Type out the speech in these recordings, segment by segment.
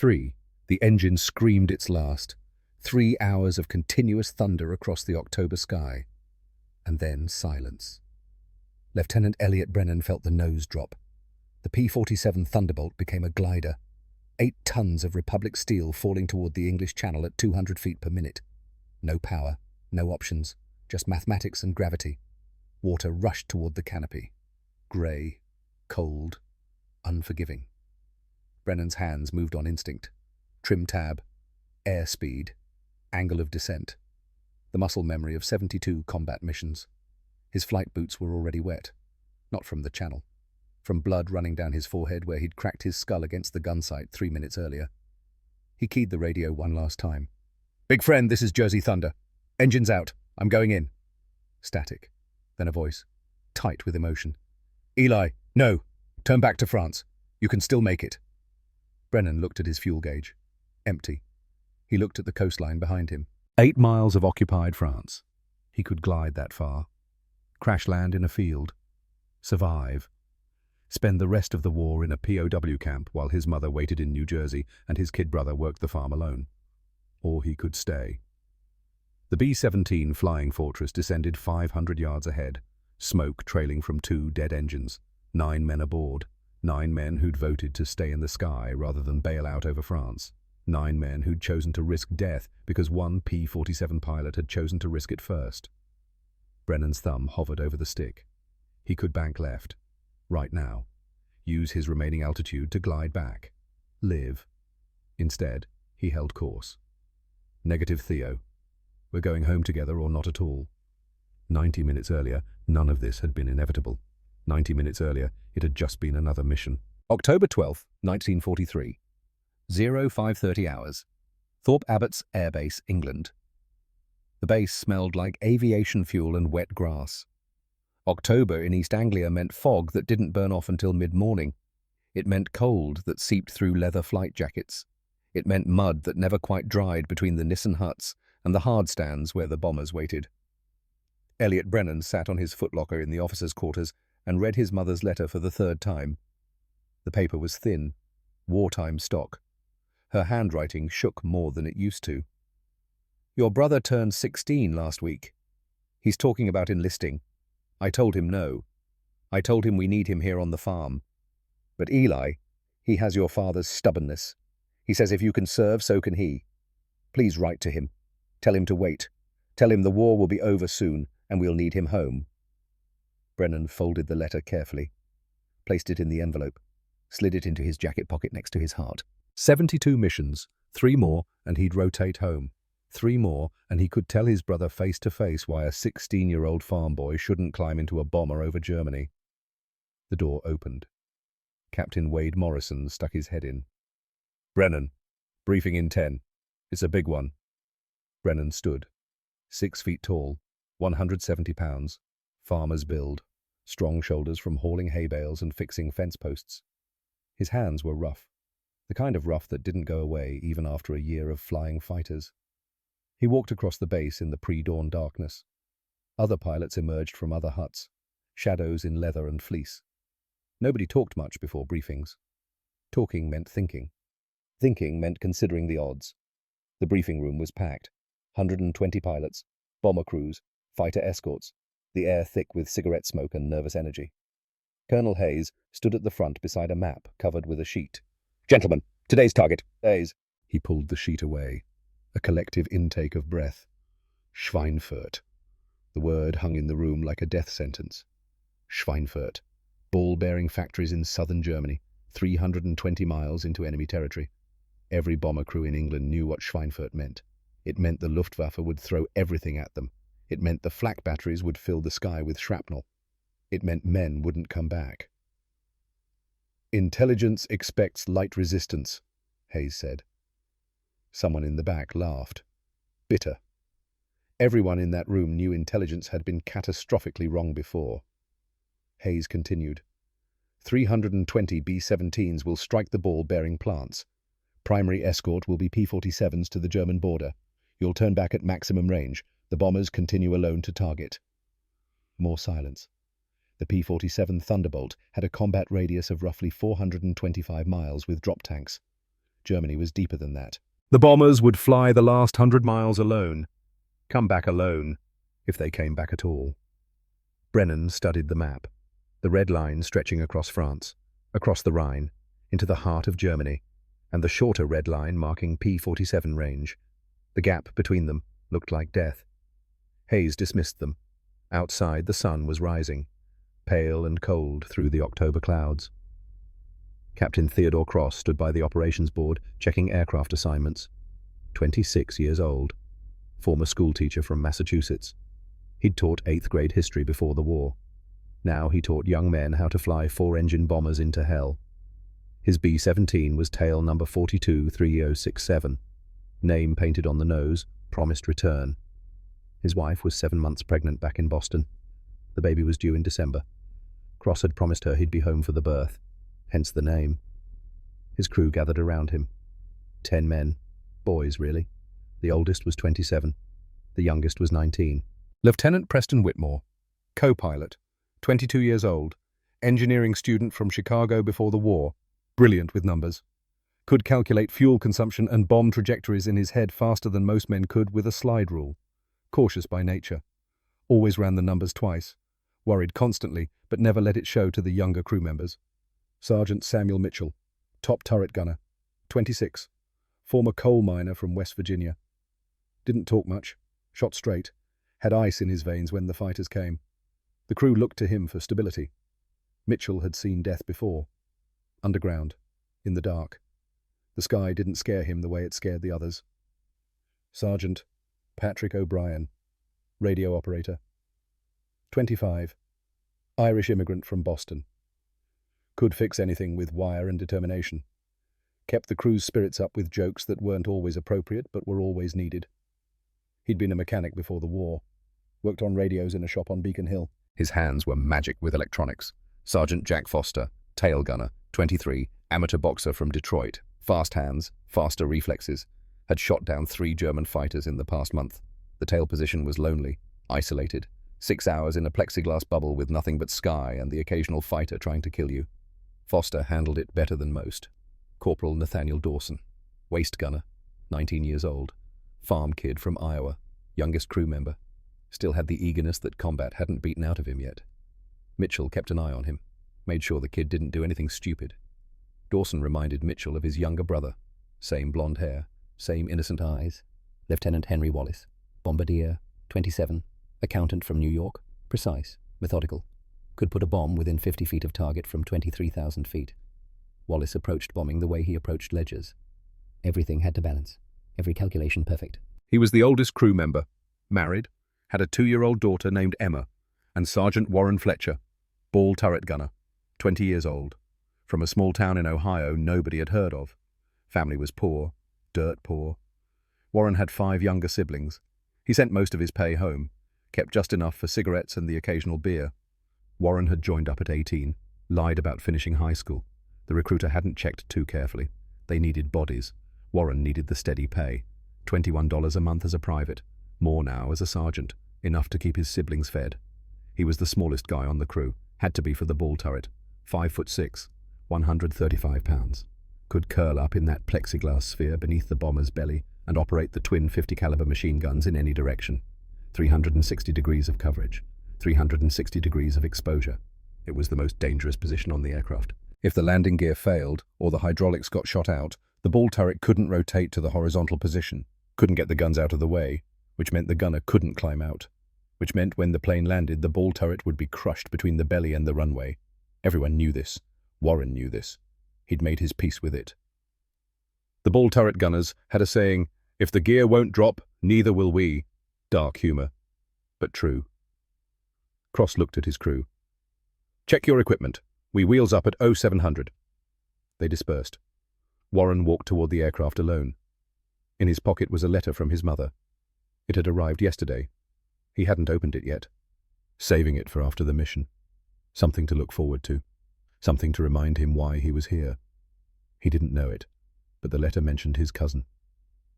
3, the engine screamed its last. 3 hours of continuous thunder across the October sky. And then silence. Lieutenant Elliot Brennan felt the nose drop. The P-47 Thunderbolt became a glider. 8 tons of Republic steel falling toward the English Channel at 200 feet per minute. No power, no options, just mathematics and gravity. Water rushed toward the canopy. Grey, cold, unforgiving. Brennan's hands moved on instinct. Trim tab, airspeed, angle of descent. The muscle memory of 72 combat missions. His flight boots were already wet. Not from the Channel. From blood running down his forehead where he'd cracked his skull against the gun sight 3 minutes earlier. He keyed the radio one last time. "Big friend, this is Jersey Thunder. Engines out. I'm going in." Static. Then a voice, tight with emotion. "Eli, no. Turn back to France. You can still make it." Brennan looked at his fuel gauge. Empty. He looked at the coastline behind him. 8 miles of occupied France. He could glide that far. Crash land in a field. Survive. Spend the rest of the war in a POW camp while his mother waited in New Jersey and his kid brother worked the farm alone. Or he could stay. The B-17 Flying Fortress descended 500 yards ahead, smoke trailing from 2 dead engines, 9 men aboard, 9 men who'd voted to stay in the sky rather than bail out over France, 9 men who'd chosen to risk death because one P-47 pilot had chosen to risk it first. Brennan's thumb hovered over the stick. He could bank left. Right now. Use his remaining altitude to glide back. Live. Instead, he held course. Negative, Theo. We're going home together or not at all. 90 minutes earlier, none of this had been inevitable. 90 minutes earlier, it had just been another mission. October 12th, 1943. 0530 hours. Thorpe Abbotts Air Base, England. The base smelled like aviation fuel and wet grass. October in East Anglia meant fog that didn't burn off until mid-morning. It meant cold that seeped through leather flight jackets. It meant mud that never quite dried between the Nissen huts and the hard stands where the bombers waited. Elliot Brennan sat on his footlocker in the officers' quarters and read his mother's letter for the 3rd time. The paper was thin, wartime stock. Her handwriting shook more than it used to. "Your brother turned 16 last week. He's talking about enlisting. I told him no. I told him we need him here on the farm. But Eli, he has your father's stubbornness. He says if you can serve, so can he. Please write to him. Tell him to wait. Tell him the war will be over soon and we'll need him home." Brennan folded the letter carefully, placed it in the envelope, slid it into his jacket pocket next to his heart. 72 missions, 3 more and he'd rotate home. 3 more, and he could tell his brother face to face why a 16-year-old farm boy shouldn't climb into a bomber over Germany. The door opened. Captain Wade Morrison stuck his head in. "Brennan, briefing in 10. It's a big one." Brennan stood. 6 feet tall, 170 pounds, farmer's build, strong shoulders from hauling hay bales and fixing fence posts. His hands were rough, the kind of rough that didn't go away even after a year of flying fighters. He walked across the base in the pre-dawn darkness. Other pilots emerged from other huts, shadows in leather and fleece. Nobody talked much before briefings. Talking meant thinking. Thinking meant considering the odds. The briefing room was packed. 120 pilots, bomber crews, fighter escorts, the air thick with cigarette smoke and nervous energy. Colonel Hayes stood at the front beside a map covered with a sheet. "Gentlemen, today's target, Hayes." He pulled the sheet away. A collective intake of breath. Schweinfurt. The word hung in the room like a death sentence. Schweinfurt. Ball-bearing factories in southern Germany, 320 miles into enemy territory. Every bomber crew in England knew what Schweinfurt meant. It meant the Luftwaffe would throw everything at them. It meant the flak batteries would fill the sky with shrapnel. It meant men wouldn't come back. "Intelligence expects light resistance," Hayes said. Someone in the back laughed. Bitter. Everyone in that room knew intelligence had been catastrophically wrong before. Hayes continued. 320 B-17s will strike the ball-bearing plants. Primary escort will be P-47s to the German border. You'll turn back at maximum range. The bombers continue alone to target. More silence. The P-47 Thunderbolt had a combat radius of roughly 425 miles with drop tanks. Germany was deeper than that. The bombers would fly the last 100 miles alone, come back alone, if they came back at all. Brennan studied the map, the red line stretching across France, across the Rhine, into the heart of Germany, and the shorter red line marking P-47 range. The gap between them looked like death. Haze dismissed them. Outside, the sun was rising, pale and cold through the October clouds. Captain Theodore Cross stood by the operations board, checking aircraft assignments. 26 years old, former schoolteacher from Massachusetts. He'd taught 8th grade history before the war. Now he taught young men how to fly 4-engine bombers into hell. His B-17 was tail number 423067. Name painted on the nose, promised return. His wife was 7 months pregnant back in Boston. The baby was due in December. Cross had promised her he'd be home for the birth, hence the name. His crew gathered around him. 10 men. Boys, really. The oldest was 27. The youngest was 19. Lieutenant Preston Whitmore, co-pilot, 22 years old, engineering student from Chicago before the war, brilliant with numbers. Could calculate fuel consumption and bomb trajectories in his head faster than most men could with a slide rule. Cautious by nature. Always ran the numbers twice. Worried constantly, but never let it show to the younger crew members. Sergeant Samuel Mitchell, top turret gunner, 26. Former coal miner from West Virginia. Didn't talk much, shot straight, had ice in his veins when the fighters came. The crew looked to him for stability. Mitchell had seen death before. Underground, in the dark. The sky didn't scare him the way it scared the others. Sergeant Patrick O'Brien, radio operator. 25. Irish immigrant from Boston. Could fix anything with wire and determination. Kept the crew's spirits up with jokes that weren't always appropriate but were always needed. He'd been a mechanic before the war. Worked on radios in a shop on Beacon Hill. His hands were magic with electronics. Sergeant Jack Foster, tail gunner, 23, amateur boxer from Detroit. Fast hands, faster reflexes. Had shot down 3 German fighters in the past month. The tail position was lonely, isolated. 6 hours in a plexiglass bubble with nothing but sky and the occasional fighter trying to kill you. Foster handled it better than most. Corporal Nathaniel Dawson, waist gunner, 19 years old. Farm kid from Iowa, youngest crew member. Still had the eagerness that combat hadn't beaten out of him yet. Mitchell kept an eye on him, made sure the kid didn't do anything stupid. Dawson reminded Mitchell of his younger brother. Same blonde hair, same innocent eyes. Lieutenant Henry Wallace, bombardier, 27, accountant from New York, precise, methodical. Could put a bomb within 50 feet of target from 23,000 feet. Wallace approached bombing the way he approached ledgers. Everything had to balance, every calculation perfect. He was the oldest crew member, married, had a 2-year-old daughter named Emma, and Sergeant Warren Fletcher, ball turret gunner, 20 years old. From a small town in Ohio nobody had heard of. Family was poor, dirt poor. Warren had 5 younger siblings. He sent most of his pay home, kept just enough for cigarettes and the occasional beer. Warren had joined up at 18, lied about finishing high school. The recruiter hadn't checked too carefully. They needed bodies. Warren needed the steady pay. $21 a month as a private, more now as a sergeant, enough to keep his siblings fed. He was the smallest guy on the crew, had to be for the ball turret, 5'6", 135 pounds. Could curl up in that plexiglass sphere beneath the bomber's belly and operate the twin 50 caliber machine guns in any direction. 360 degrees of coverage, 360 degrees of exposure. It was the most dangerous position on the aircraft. If the landing gear failed or the hydraulics got shot out, the ball turret couldn't rotate to the horizontal position, couldn't get the guns out of the way, which meant the gunner couldn't climb out, which meant when the plane landed, the ball turret would be crushed between the belly and the runway. Everyone knew this. Warren knew this. He'd made his peace with it. The ball turret gunners had a saying, "If the gear won't drop, neither will we." Dark humor, but true. Cross looked at his crew. "Check your equipment. We wheels up at 0700. They dispersed. Warren walked toward the aircraft alone. In his pocket was a letter from his mother. It had arrived yesterday. He hadn't opened it yet. Saving it for after the mission. Something to look forward to. Something to remind him why he was here. He didn't know it, but the letter mentioned his cousin.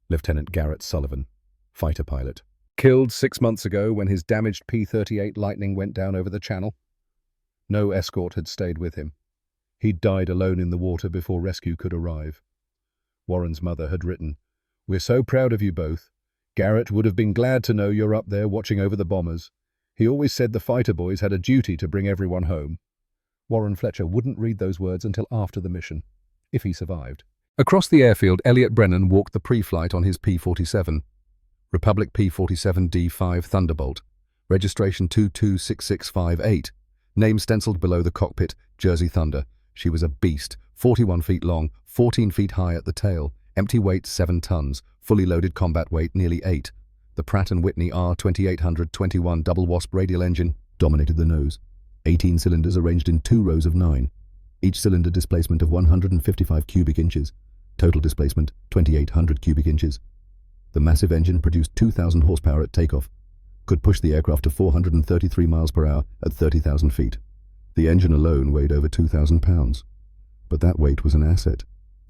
Lieutenant Garrett Sullivan, fighter pilot. Killed 6 months ago when his damaged P-38 Lightning went down over the channel. No escort had stayed with him. He'd died alone in the water before rescue could arrive. Warren's mother had written, "We're so proud of you both. Garrett would have been glad to know you're up there watching over the bombers. He always said the fighter boys had a duty to bring everyone home." Warren Fletcher wouldn't read those words until after the mission, if he survived. Across the airfield, Elliot Brennan walked the pre-flight on his P-47. Republic P-47 D5 Thunderbolt. Registration 226658. Name stenciled below the cockpit, Jersey Thunder. She was a beast, 41 feet long, 14 feet high at the tail, empty weight 7 tons, fully loaded combat weight nearly 8. The Pratt & Whitney R2821 double wasp radial engine dominated the nose. 18 cylinders arranged in 2 rows of 9. Each cylinder displacement of 155 cubic inches. Total displacement 2,800 cubic inches. The massive engine produced 2,000 horsepower at takeoff. Could push the aircraft to 433 miles per hour at 30,000 feet. The engine alone weighed over 2,000 pounds. But that weight was an asset.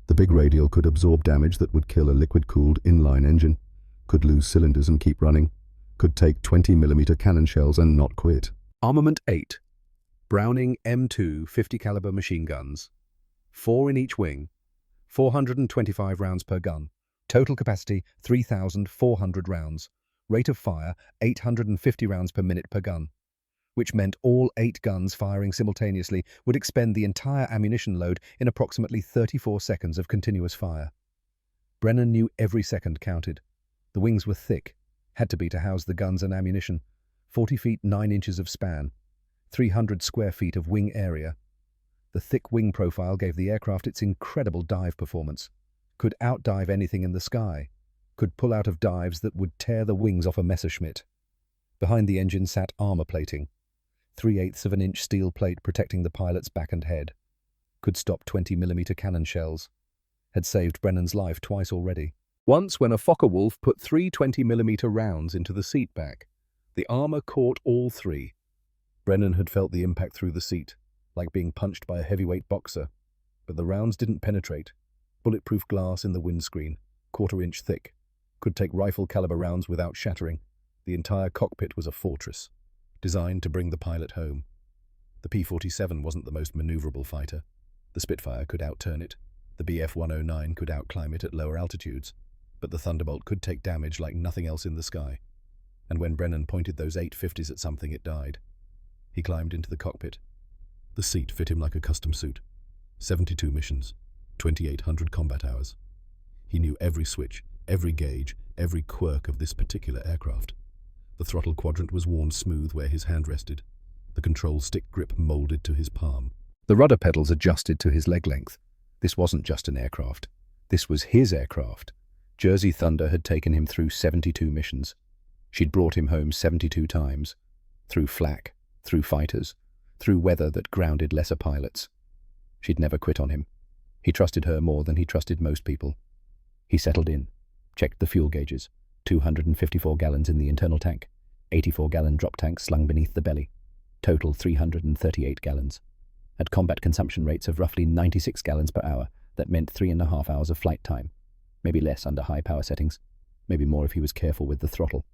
The big radial could absorb damage that would kill a liquid-cooled inline engine. Could lose cylinders and keep running. Could take 20mm cannon shells and not quit. Armament 8. Browning M2 50 caliber machine guns. 4 in each wing. 425 rounds per gun. Total capacity 3,400 rounds. Rate of fire 850 rounds per minute per gun, which meant all 8 guns firing simultaneously would expend the entire ammunition load in approximately 34 seconds of continuous fire. Brennan knew every second counted. The wings were thick, had to be to house the guns and ammunition. 40 feet 9 inches of span, 300 square feet of wing area. The thick wing profile gave the aircraft its incredible dive performance. Could outdive anything in the sky. Could pull out of dives that would tear the wings off a Messerschmitt. Behind the engine sat armor plating. 3/8 of an inch steel plate protecting the pilot's back and head. Could stop 20mm cannon shells. Had saved Brennan's life twice already. Once when a Focke-Wulf put 3 20mm rounds into the seat back. The armor caught all 3. Brennan had felt the impact through the seat, like being punched by a heavyweight boxer. But the rounds didn't penetrate. Bulletproof glass in the windscreen, 1/4 inch thick. Could take rifle-caliber rounds without shattering. The entire cockpit was a fortress, designed to bring the pilot home. The P-47 wasn't the most maneuverable fighter. The Spitfire could outturn it. The Bf-109 could outclimb it at lower altitudes. But the Thunderbolt could take damage like nothing else in the sky. And when Brennan pointed those 850s at something, it died. He climbed into the cockpit. The seat fit him like a custom suit. 72 missions, 2,800 combat hours. He knew every switch, every gauge, every quirk of this particular aircraft. The throttle quadrant was worn smooth where his hand rested. The control stick grip molded to his palm. The rudder pedals adjusted to his leg length. This wasn't just an aircraft. This was his aircraft. Jersey Thunder had taken him through 72 missions. She'd brought him home 72 times. Through flak, through fighters, through weather that grounded lesser pilots. She'd never quit on him. He trusted her more than he trusted most people. He settled in, checked the fuel gauges. 254 gallons in the internal tank, 84-gallon drop tank slung beneath the belly. Total 338 gallons. At combat consumption rates of roughly 96 gallons per hour, that meant 3.5 hours of flight time. Maybe less under high power settings. Maybe more if he was careful with the throttle.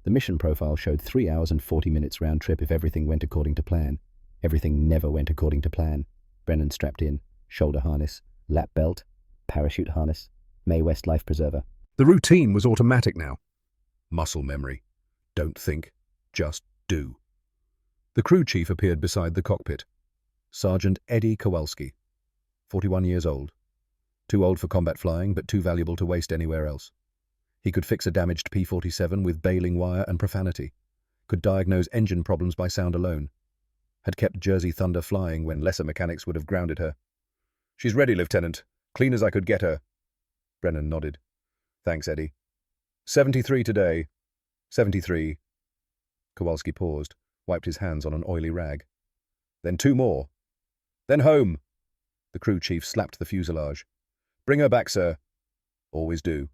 The mission profile showed 3 hours and 40 minutes round trip if everything went according to plan. Everything never went according to plan. Brennan strapped in, shoulder harness, lap belt, parachute harness, Mae West life preserver. The routine was automatic now. Muscle memory. Don't think, just do. The crew chief appeared beside the cockpit. Sergeant Eddie Kowalski, 41 years old. Too old for combat flying, but too valuable to waste anywhere else. He could fix a damaged P-47 with baling wire and profanity. Could diagnose engine problems by sound alone. Had kept Jersey Thunder flying when lesser mechanics would have grounded her. "She's ready, Lieutenant. Clean as I could get her." Brennan nodded. "Thanks, Eddie. 73 today. 73. Kowalski paused, wiped his hands on an oily rag. "Then 2 more. Then home." The crew chief slapped the fuselage. "Bring her back, sir." "Always do."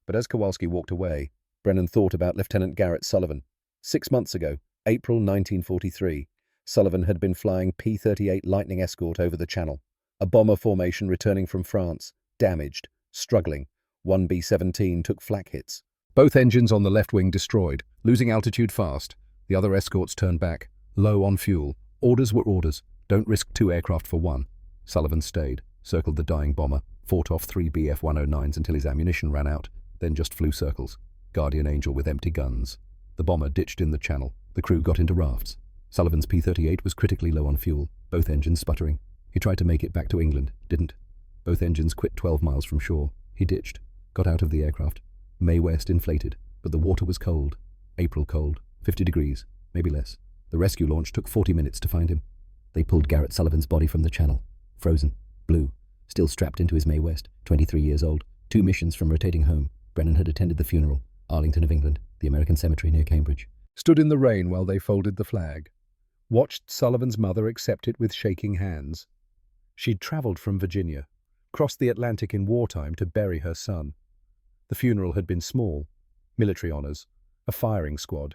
But as Kowalski walked away, Brennan thought about Lieutenant Garrett Sullivan. 6 months ago, April 1943, Sullivan had been flying P-38 Lightning Escort over the Channel, a bomber formation returning from France, damaged, struggling. One B-17 took flak hits. Both engines on the left wing destroyed, losing altitude fast. The other escorts turned back, low on fuel. Orders were orders. Don't risk 2 aircraft for 1. Sullivan stayed, circled the dying bomber, fought off 3 Bf-109s until his ammunition ran out, then just flew circles. Guardian Angel with empty guns. The bomber ditched in the channel. The crew got into rafts. Sullivan's P-38 was critically low on fuel, both engines sputtering. He tried to make it back to England, didn't. Both engines quit 12 miles from shore. He ditched, got out of the aircraft. May West inflated, but the water was cold. April cold, 50 degrees, maybe less. The rescue launch took 40 minutes to find him. They pulled Garrett Sullivan's body from the channel. Frozen, blue, still strapped into his May West, 23 years old. 2 missions from rotating home. Brennan had attended the funeral, Arlington of England, the American cemetery near Cambridge. Stood in the rain while they folded the flag. Watched Sullivan's mother accept it with shaking hands. She'd travelled from Virginia, crossed the Atlantic in wartime to bury her son. The funeral had been small. Military honours, a firing squad.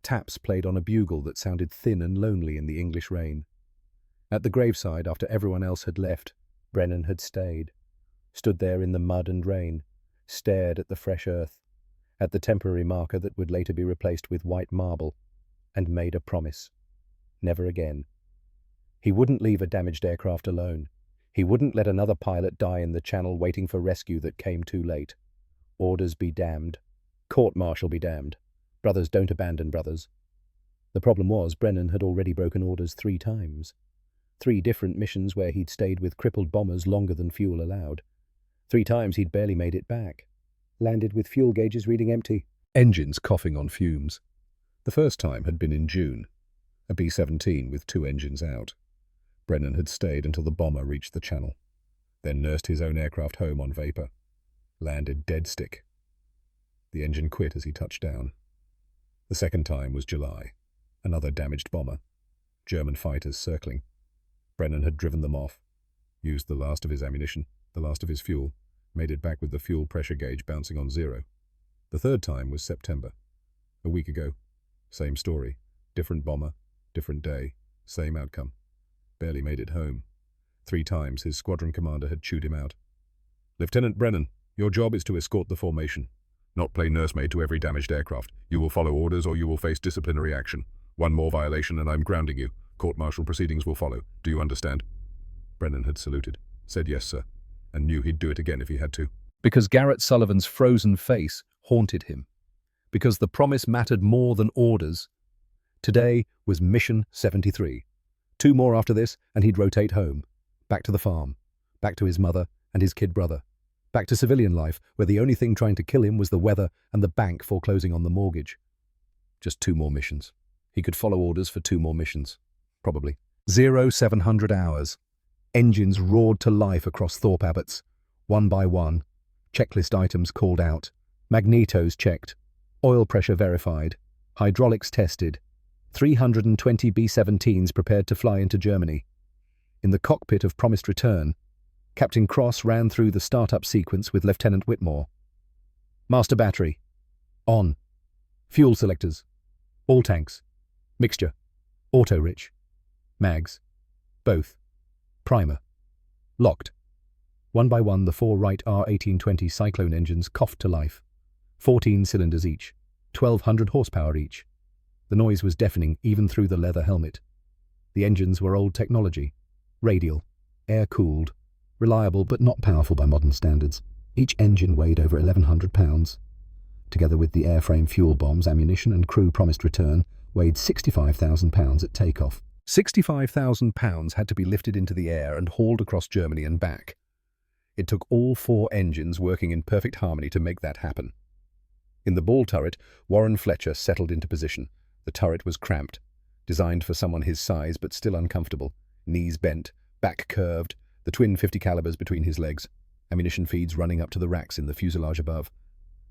Taps played on a bugle that sounded thin and lonely in the English rain. At the graveside, after everyone else had left, Brennan had stayed. Stood there in the mud and rain, stared at the fresh earth, at the temporary marker that would later be replaced with white marble, and made a promise. Never again. He wouldn't leave a damaged aircraft alone. He wouldn't let another pilot die in the channel waiting for rescue that came too late. Orders be damned. Court-martial be damned. Brothers don't abandon brothers. The problem was Brennan had already broken orders 3 times. 3 different missions where he'd stayed with crippled bombers longer than fuel allowed. 3 times he'd barely made it back. Landed with fuel gauges reading empty. Engines coughing on fumes. The first time had been in June. A B-17 with 2 engines out. Brennan had stayed until the bomber reached the channel. Then nursed his own aircraft home on vapor. Landed dead stick. The engine quit as he touched down. The second time was July. Another damaged bomber. German fighters circling. Brennan had driven them off. Used the last of his ammunition, the last of his fuel. Made it back with the fuel pressure gauge bouncing on 0. The third time was September. A week ago. Same story. Different bomber. Different day. Same outcome. Barely made it home. 3 times his squadron commander had chewed him out. Lieutenant Brennan, your job is to escort the formation. Not play nursemaid to every damaged aircraft. You will follow orders or you will face disciplinary action. 1 more violation and I'm grounding you. Court-martial proceedings will follow. Do you understand? Brennan had saluted. Said yes, sir. And knew he'd do it again if he had to. Because Garrett Sullivan's frozen face haunted him. Because the promise mattered more than orders. Today was Mission 73. 2 more after this, and he'd rotate home. Back to the farm. Back to his mother and his kid brother. Back to civilian life, where the only thing trying to kill him was the weather and the bank foreclosing on the mortgage. Just 2 more missions. He could follow orders for 2 more missions. Probably. 0700 hours. Engines roared to life across Thorpe Abbots. 1 by 1. Checklist items called out. Magnetos checked. Oil pressure verified. Hydraulics tested. 320 B-17s prepared to fly into Germany. In the cockpit of promised return, Captain Cross ran through the start-up sequence with Lieutenant Whitmore. Master battery. On. Fuel selectors. All tanks. Mixture. Auto-rich. Mags. Both. Primer. Locked. 1 by 1 the 4 Wright R1820 Cyclone engines coughed to life. 14 cylinders each. 1,200 horsepower each. The noise was deafening even through the leather helmet. The engines were old technology. Radial. Air-cooled. Reliable but not powerful by modern standards. Each engine weighed over 1,100 pounds. Together with the airframe fuel bombs, ammunition and crew promised return, weighed 65,000 pounds at takeoff. 65,000 pounds had to be lifted into the air and hauled across Germany and back. It took all 4 engines working in perfect harmony to make that happen. In the ball turret, Warren Fletcher settled into position. The turret was cramped, designed for someone his size but still uncomfortable. Knees bent, back curved, the twin 50 calibers between his legs, ammunition feeds running up to the racks in the fuselage above.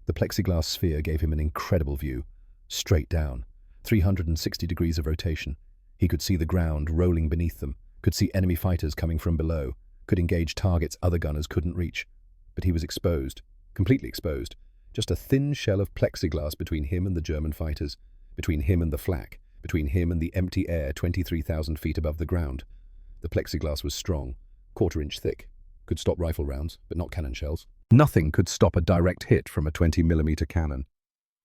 The plexiglass sphere gave him an incredible view. Straight down, 360 degrees of rotation. He could see the ground rolling beneath them, could see enemy fighters coming from below, could engage targets other gunners couldn't reach. But he was exposed, completely exposed. Just a thin shell of plexiglass between him and the German fighters, between him and the flak, between him and the empty air 23,000 feet above the ground. The plexiglass was strong, 1/4 inch thick, could stop rifle rounds, but not cannon shells. Nothing could stop a direct hit from a 20mm cannon.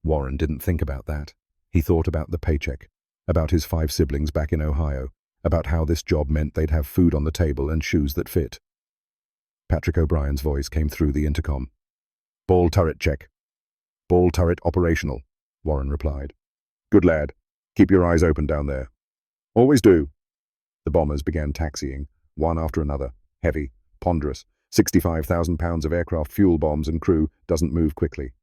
Warren didn't think about that. He thought about the paycheck, about his 5 siblings back in Ohio, about how this job meant they'd have food on the table and shoes that fit. Patrick O'Brien's voice came through the intercom. "Ball turret check." "Ball turret operational," Warren replied. "Good lad. Keep your eyes open down there." "Always do." The bombers began taxiing, one after another, heavy, ponderous. 65,000 pounds of aircraft fuel bombs and crew doesn't move quickly.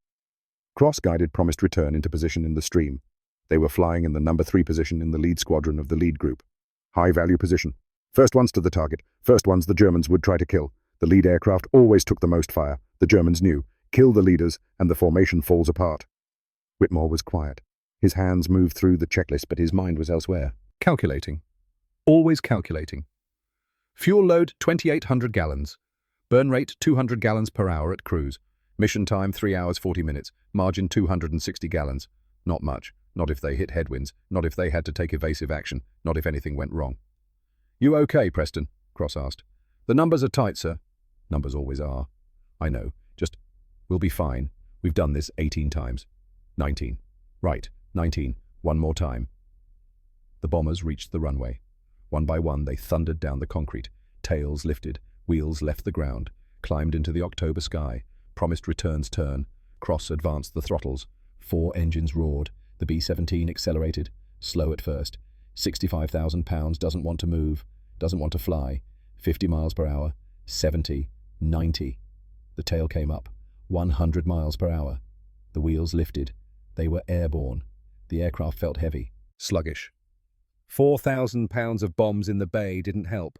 Cross-guided promised return into position in the stream. They were flying in the number 3 position in the lead squadron of the lead group. High-value position. First ones to the target, first ones the Germans would try to kill. The lead aircraft always took the most fire. The Germans knew. Kill the leaders, and the formation falls apart. Whitmore was quiet. His hands moved through the checklist, but his mind was elsewhere. Calculating. Always calculating. Fuel load 2,800 gallons. Burn rate 200 gallons per hour at cruise. Mission time 3 hours 40 minutes. Margin 260 gallons. Not much. Not if they hit headwinds. Not if they had to take evasive action. Not if anything went wrong. "You okay, Preston?" Cross asked. "The numbers are tight, sir." "Numbers always are." "I know. Just, we'll be fine. We've done this 18 times. 19. Right, 19. One more time." The bombers reached the runway. One by one, they thundered down the concrete. Tails lifted. Wheels left the ground. Climbed into the October sky. Promised returns turn. Cross advanced the throttles. 4 engines roared. The B-17 accelerated. Slow at first. 65,000 pounds, doesn't want to move. Doesn't want to fly. 50 miles per hour. 70. 90. The tail came up. 100 miles per hour. The wheels lifted. They were airborne. The aircraft felt heavy, sluggish. 4,000 pounds of bombs in the bay didn't help.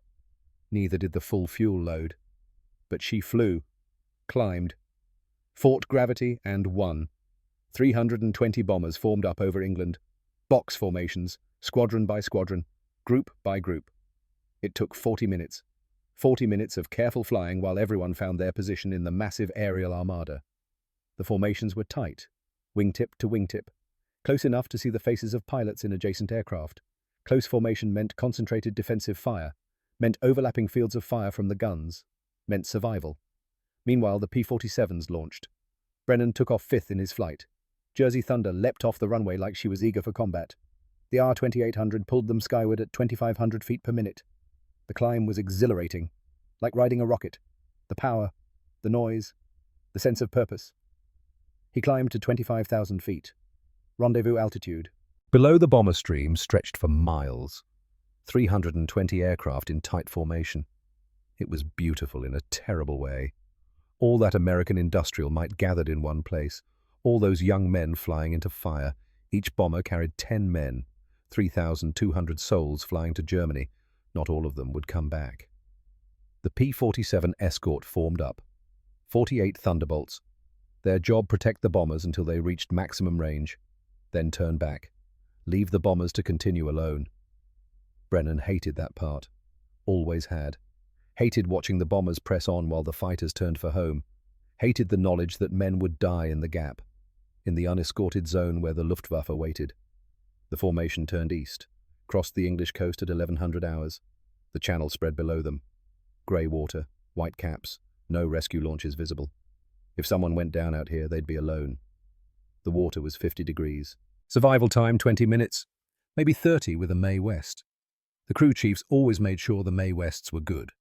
Neither did the full fuel load. But she flew, climbed, fought gravity and won. 320 bombers formed up over England. Box formations, squadron by squadron, group by group. It took 40 minutes. 40 minutes of careful flying while everyone found their position in the massive aerial armada. The formations were tight, wingtip to wingtip, close enough to see the faces of pilots in adjacent aircraft. Close formation meant concentrated defensive fire, meant overlapping fields of fire from the guns, meant survival. Meanwhile, the P-47s launched. Brennan took off 5th in his flight. Jersey Thunder leapt off the runway like she was eager for combat. The R-2800 pulled them skyward at 2,500 feet per minute. The climb was exhilarating, like riding a rocket. The power, the noise, the sense of purpose. He climbed to 25,000 feet. Rendezvous altitude. Below the bomber stream stretched for miles. 320 aircraft in tight formation. It was beautiful in a terrible way. All that American industrial might gathered in one place. All those young men flying into fire. Each bomber carried 10 men. 3,200 souls flying to Germany. Not all of them would come back. The P-47 escort formed up. 48 Thunderbolts. Their job protect the bombers until they reached maximum range. Then turn back. Leave the bombers to continue alone. Brennan hated that part. Always had. Hated watching the bombers press on while the fighters turned for home. Hated the knowledge that men would die in the gap, in the unescorted zone where the Luftwaffe waited. The formation turned east, crossed the English coast at 1100 hours. The channel spread below them. Grey water, white caps, no rescue launches visible. If someone went down out here, they'd be alone. The water was 50 degrees. Survival time 20 minutes, maybe 30 with a May West. The crew chiefs always made sure the May Wests were good,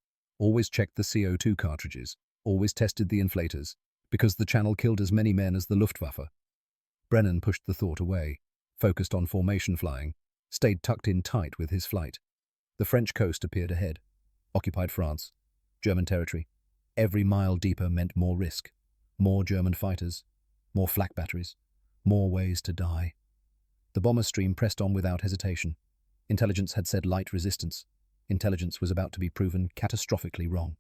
always checked the CO2 cartridges, always tested the inflators, because the channel killed as many men as the Luftwaffe. Brennan pushed the thought away, focused on formation flying, stayed tucked in tight with his flight. The French coast appeared ahead. Occupied France, German territory. Every mile deeper meant more risk, more German fighters, more flak batteries, more ways to die. The bomber stream pressed on without hesitation. Intelligence had said light resistance. Intelligence was about to be proven catastrophically wrong.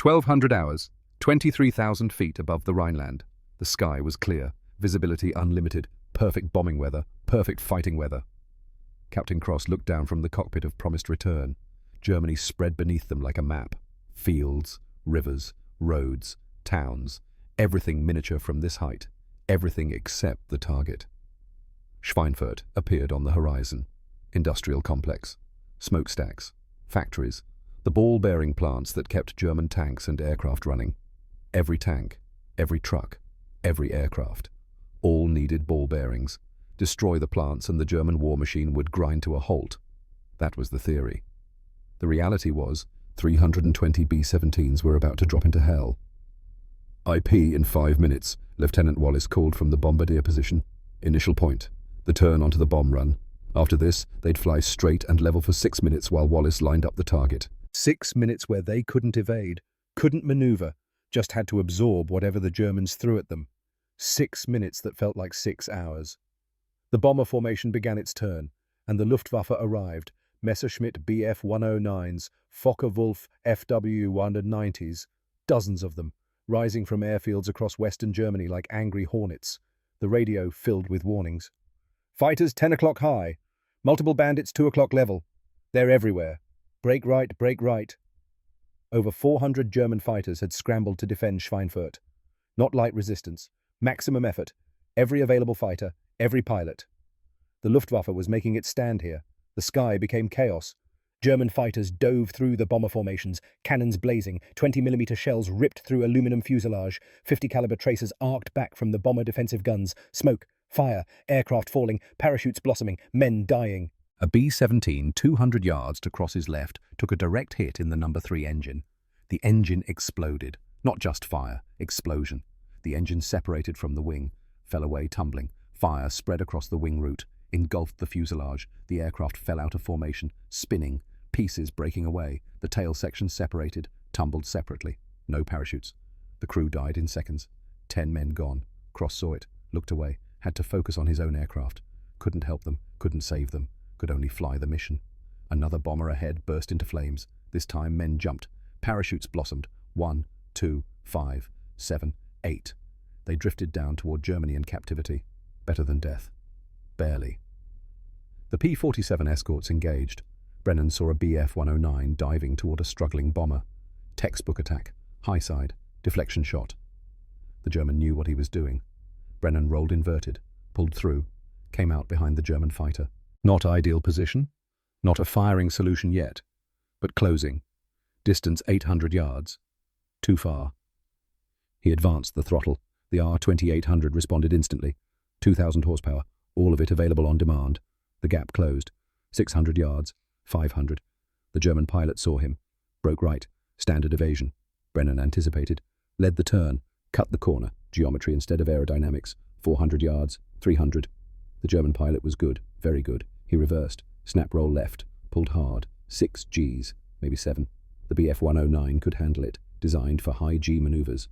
1,200 hours, 23,000 feet above the Rhineland. The sky was clear, visibility unlimited, perfect bombing weather, perfect fighting weather. Captain Cross looked down from the cockpit of promised return. Germany spread beneath them like a map. Fields, rivers, roads, towns, everything miniature from this height, everything except the target. Schweinfurt appeared on the horizon. Industrial complex, smokestacks, factories, the ball-bearing plants that kept German tanks and aircraft running. Every tank, every truck, every aircraft, all needed ball bearings. Destroy the plants and the German war machine would grind to a halt. That was the theory. The reality was, 320 B-17s were about to drop into hell. IP in 5 minutes, Lieutenant Wallace called from the bombardier position. Initial point, the turn onto the bomb run. After this, they'd fly straight and level for 6 minutes while Wallace lined up the target. 6 minutes where they couldn't evade, couldn't maneuver, just had to absorb whatever the Germans threw at them. 6 minutes that felt like 6 hours. The bomber formation began its turn, and the Luftwaffe arrived. Messerschmitt Bf-109s, Focke-Wulf FW-190s, dozens of them, rising from airfields across western Germany like angry hornets, the radio filled with warnings. Fighters 10 o'clock high, multiple bandits 2 o'clock level. They're everywhere. Break right, break right. Over 400 German fighters had scrambled to defend Schweinfurt. Not light resistance, maximum effort, every available fighter, every pilot. The Luftwaffe was making its stand here. The sky became chaos. German fighters dove through the bomber formations, cannons blazing, 20mm shells ripped through aluminum fuselage, 50 caliber tracers arced back from the bomber defensive guns, smoke, fire, aircraft falling, parachutes blossoming, men dying. A B-17, 200 yards to cross his left, took a direct hit in the number 3 engine. The engine exploded. Not just fire, explosion. The engine separated from the wing, fell away tumbling. Fire spread across the wing route, engulfed the fuselage. The aircraft fell out of formation, spinning, pieces breaking away. The tail section separated, tumbled separately. No parachutes. The crew died in seconds. 10 men gone. Cross saw it, looked away, had to focus on his own aircraft. Couldn't help them, couldn't save them, could only fly the mission. Another bomber ahead burst into flames. This time men jumped. Parachutes blossomed. 1, 2, 5, 7, 8. They drifted down toward Germany in captivity. Better than death. Barely. The P-47 escorts engaged. Brennan saw a Bf-109 diving toward a struggling bomber. Textbook attack. High side. Deflection shot. The German knew what he was doing. Brennan rolled inverted, pulled through, came out behind the German fighter. Not ideal position. Not a firing solution yet. But closing. Distance 800 yards. Too far. He advanced the throttle. The R-2800 responded instantly. 2,000 horsepower, all of it available on demand. The gap closed. 600 yards. 500. The German pilot saw him. Broke right. Standard evasion. Brennan anticipated. Led the turn. Cut the corner. Geometry instead of aerodynamics. 400 yards. 300. The German pilot was good. Very good. He reversed. Snap roll left. Pulled hard. 6 Gs. Maybe 7. The Bf-109 could handle it. Designed for high G maneuvers.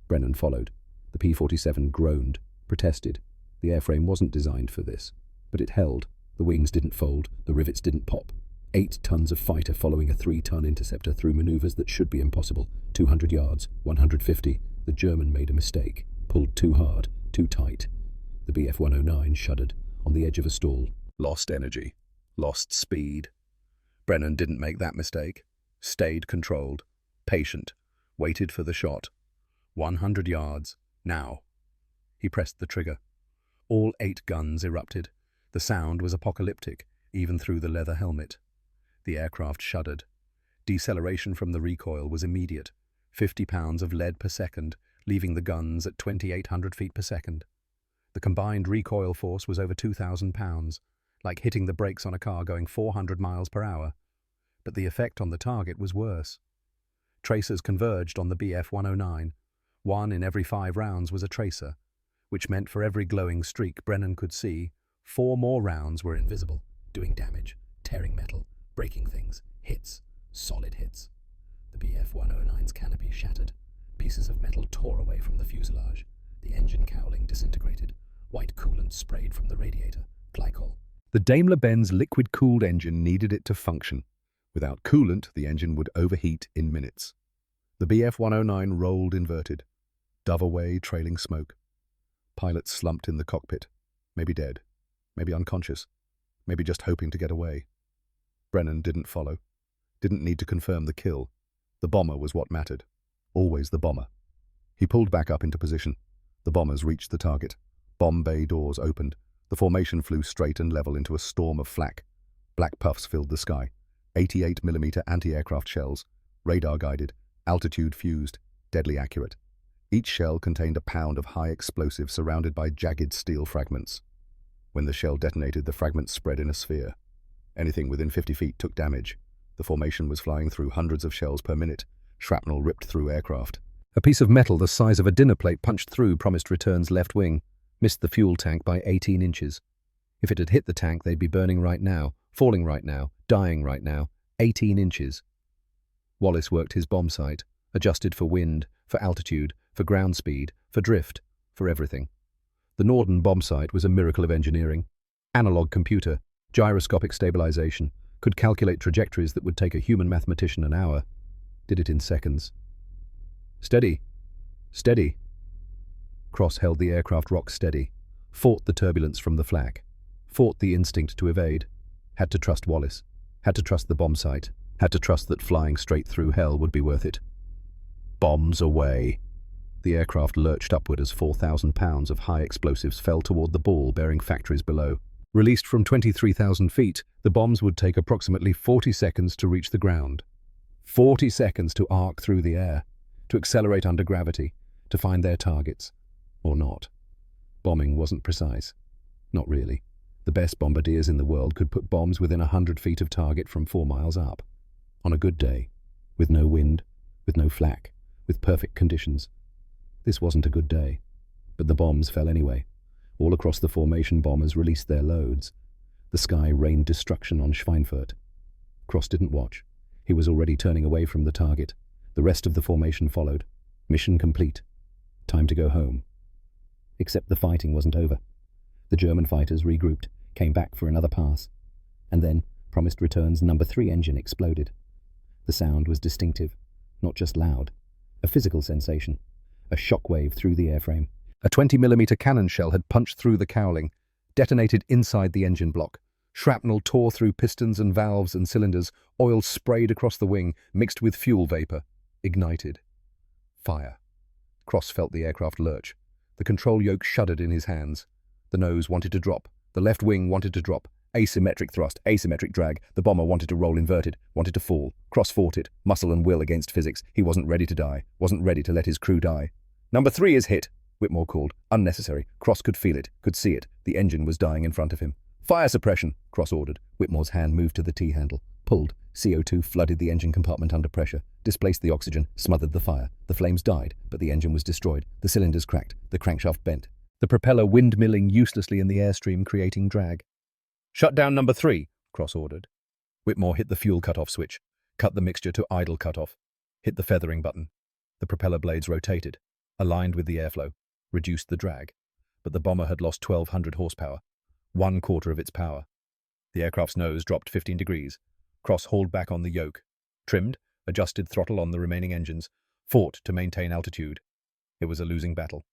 Brennan followed. The P-47 groaned. Protested. The airframe wasn't designed for this. But it held. The wings didn't fold. The rivets didn't pop. 8 tons of fighter following a 3-ton interceptor through maneuvers that should be impossible. 200 yards. 150. The German made a mistake. Pulled too hard. Too tight. The Bf-109 shuddered. On the edge of a stall. Lost energy. Lost speed. Brennan didn't make that mistake. Stayed controlled. Patient. Waited for the shot. 100 yards. Now. He pressed the trigger. All 8 guns erupted. The sound was apocalyptic, even through the leather helmet. The aircraft shuddered. Deceleration from the recoil was immediate. 50 pounds of lead per second, leaving the guns at 2,800 feet per second. The combined recoil force was over 2,000 pounds, like hitting the brakes on a car going 400 miles per hour. But the effect on the target was worse. Tracers converged on the Bf-109. 1 in every 5 rounds was a tracer, which meant for every glowing streak Brennan could see, 4 more rounds were invisible, doing damage, tearing metal, breaking things, hits, solid hits. The Bf-109's canopy shattered. Pieces of metal tore away from the fuselage. The engine cowling disintegrated. White coolant sprayed from the radiator. Glycol. The Daimler-Benz liquid-cooled engine needed it to function. Without coolant, the engine would overheat in minutes. The Bf-109 rolled inverted. Dove away, trailing smoke. Pilot slumped in the cockpit. Maybe dead. Maybe unconscious. Maybe just hoping to get away. Brennan didn't follow. Didn't need to confirm the kill. The bomber was what mattered. Always the bomber. He pulled back up into position. The bombers reached the target. Bomb bay doors opened. The formation flew straight and level into a storm of flak. Black puffs filled the sky. 88mm anti-aircraft shells. Radar-guided. Altitude fused. Deadly accurate. Each shell contained a pound of high explosive surrounded by jagged steel fragments. When the shell detonated, the fragments spread in a sphere. Anything within 50 feet took damage. The formation was flying through hundreds of shells per minute. Shrapnel ripped through aircraft. A piece of metal the size of a dinner plate punched through Promised Return's left wing, missed the fuel tank by 18 inches. If it had hit the tank, they'd be burning right now, falling right now, dying right now. 18 inches. Wallace worked his bomb sight, adjusted for wind, for altitude, for ground speed, for drift, for everything. The Norden bomb sight was a miracle of engineering. Analog computer, gyroscopic stabilization, could calculate trajectories that would take a human mathematician an hour. Did it in seconds. Steady. Steady. Cross held the aircraft rock steady, fought the turbulence from the flak, fought the instinct to evade, had to trust Wallace, had to trust the bomb sight, had to trust that flying straight through hell would be worth it. Bombs away. The aircraft lurched upward as 4,000 pounds of high explosives fell toward the ball bearing factories below. Released from 23,000 feet, the bombs would take approximately 40 seconds to reach the ground. 40 seconds to arc through the air, to accelerate under gravity, to find their targets. Or not. Bombing wasn't precise. Not really. The best bombardiers in the world could put bombs within 100 feet of target from 4 miles up. On a good day, with no wind, with no flak, with perfect conditions. This wasn't a good day. But the bombs fell anyway. All across the formation, bombers released their loads. The sky rained destruction on Schweinfurt. Cross didn't watch. He was already turning away from the target. The rest of the formation followed. Mission complete. Time to go home. Except the fighting wasn't over. The German fighters regrouped, came back for another pass. And then Promised Return's No. 3 engine exploded. The sound was distinctive, not just loud. A physical sensation. A shockwave through the airframe. A 20mm cannon shell had punched through the cowling, detonated inside the engine block. Shrapnel tore through pistons and valves and cylinders. Oil sprayed across the wing, mixed with fuel vapor. Ignited. Fire. Cross felt the aircraft lurch. The control yoke shuddered in his hands. The nose wanted to drop. The left wing wanted to drop. Asymmetric thrust, asymmetric drag. The bomber wanted to roll inverted, wanted to fall. Cross fought it, muscle and will against physics. He wasn't ready to die, wasn't ready to let his crew die. "No. 3 is hit," Whitmore called. Unnecessary. Cross could feel it, could see it. The engine was dying in front of him. "Fire suppression," Cross ordered. Whitmore's hand moved to the T-handle. Pulled. CO2 flooded the engine compartment under pressure, displaced the oxygen, smothered the fire. The flames died, but the engine was destroyed. The cylinders cracked. The crankshaft bent. The propeller windmilling uselessly in the airstream, creating drag. "Shut down No. 3, Cross ordered. Whitmore hit the fuel cutoff switch, cut the mixture to idle cutoff, hit the feathering button. The propeller blades rotated, aligned with the airflow, reduced the drag. But the bomber had lost 1,200 horsepower, 1/4 of its power. The aircraft's nose dropped 15 degrees. Cross hauled back on the yoke, trimmed, adjusted throttle on the remaining engines, fought to maintain altitude. It was a losing battle.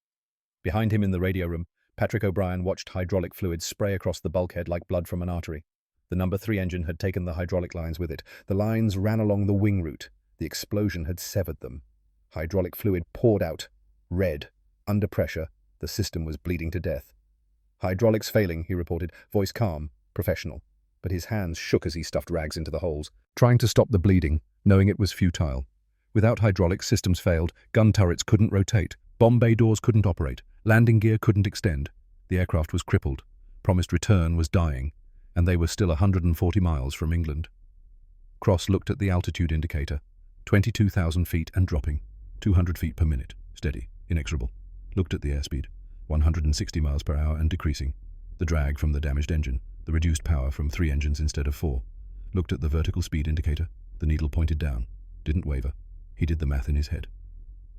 Behind him in the radio room, Patrick O'Brien watched hydraulic fluid spray across the bulkhead like blood from an artery. The No. 3 engine had taken the hydraulic lines with it. The lines ran along the wing route. The explosion had severed them. Hydraulic fluid poured out, red, under pressure. The system was bleeding to death. "Hydraulics failing," he reported, voice calm, professional. But his hands shook as he stuffed rags into the holes, trying to stop the bleeding, knowing it was futile. Without hydraulics, systems failed. Gun turrets couldn't rotate. Bomb bay doors couldn't operate. Landing gear couldn't extend. The aircraft was crippled. Promised Return was dying, and they were still 140 miles from England. Cross looked at the altitude indicator. 22,000 feet and dropping. 200 feet per minute. Steady. Inexorable. Looked at the airspeed. 160 miles per hour and decreasing. The drag from the damaged engine. The reduced power from 3 engines instead of 4. Looked at the vertical speed indicator. The needle pointed down. Didn't waver. He did the math in his head.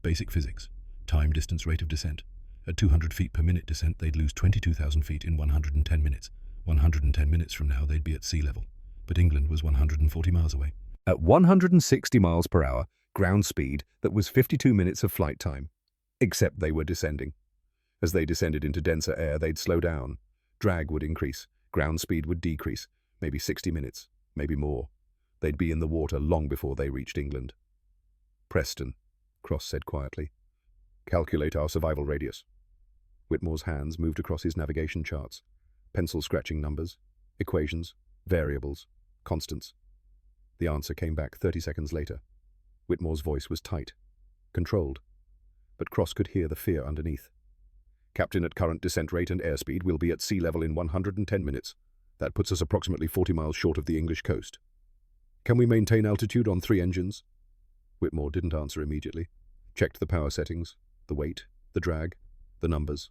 Basic physics. Time, distance, rate of descent. At 200 feet per minute descent, they'd lose 22,000 feet in 110 minutes. 110 minutes from now, they'd be at sea level. But England was 140 miles away. At 160 miles per hour, ground speed, that was 52 minutes of flight time. Except they were descending. As they descended into denser air, they'd slow down. Drag would increase. Ground speed would decrease. Maybe 60 minutes. Maybe more. They'd be in the water long before they reached England. "Preston," Cross said quietly. "Calculate our survival radius." Whitmore's hands moved across his navigation charts. Pencil scratching numbers, equations, variables, constants. The answer came back 30 seconds later. Whitmore's voice was tight, controlled. But Cross could hear the fear underneath. "Captain, at current descent rate and airspeed, we'll be at sea level in 110 minutes. That puts us approximately 40 miles short of the English coast." Can we maintain altitude on 3 engines? Whitmore didn't answer immediately. Checked the power settings, the weight, the drag, the numbers.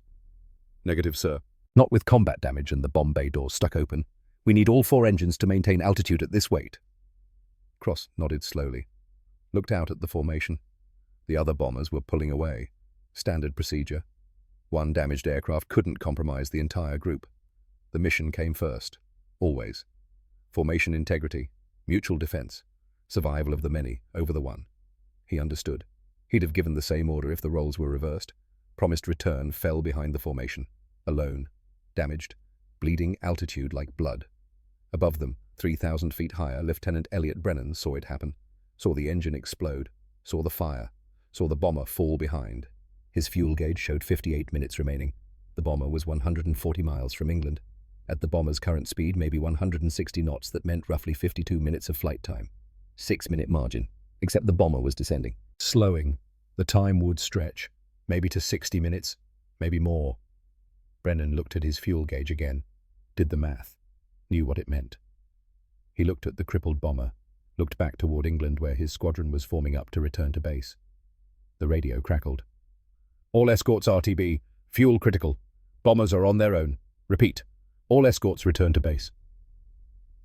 Negative, sir. Not with combat damage and the bomb bay doors stuck open. We need all 4 engines to maintain altitude at this weight. Cross nodded slowly, looked out at the formation. The other bombers were pulling away. Standard procedure. 1 damaged aircraft couldn't compromise the entire group. The mission came first, always. Formation integrity, mutual defense, survival of the many over the one. He understood. He'd have given the same order if the roles were reversed. Promised return fell behind the formation, alone, damaged, bleeding altitude like blood. Above them, 3,000 feet higher, Lieutenant Elliot Brennan saw it happen, saw the engine explode, saw the fire, saw the bomber fall behind. His fuel gauge showed 58 minutes remaining. The bomber was 140 miles from England. At the bomber's current speed, maybe 160 knots, that meant roughly 52 minutes of flight time. 6-minute margin, except the bomber was descending. Slowing, the time would stretch, maybe to 60 minutes, maybe more. Brennan looked at his fuel gauge again, did the math, knew what it meant. He looked at the crippled bomber, looked back toward England where his squadron was forming up to return to base. The radio crackled. All escorts RTB, fuel critical. Bombers are on their own. Repeat, all escorts return to base.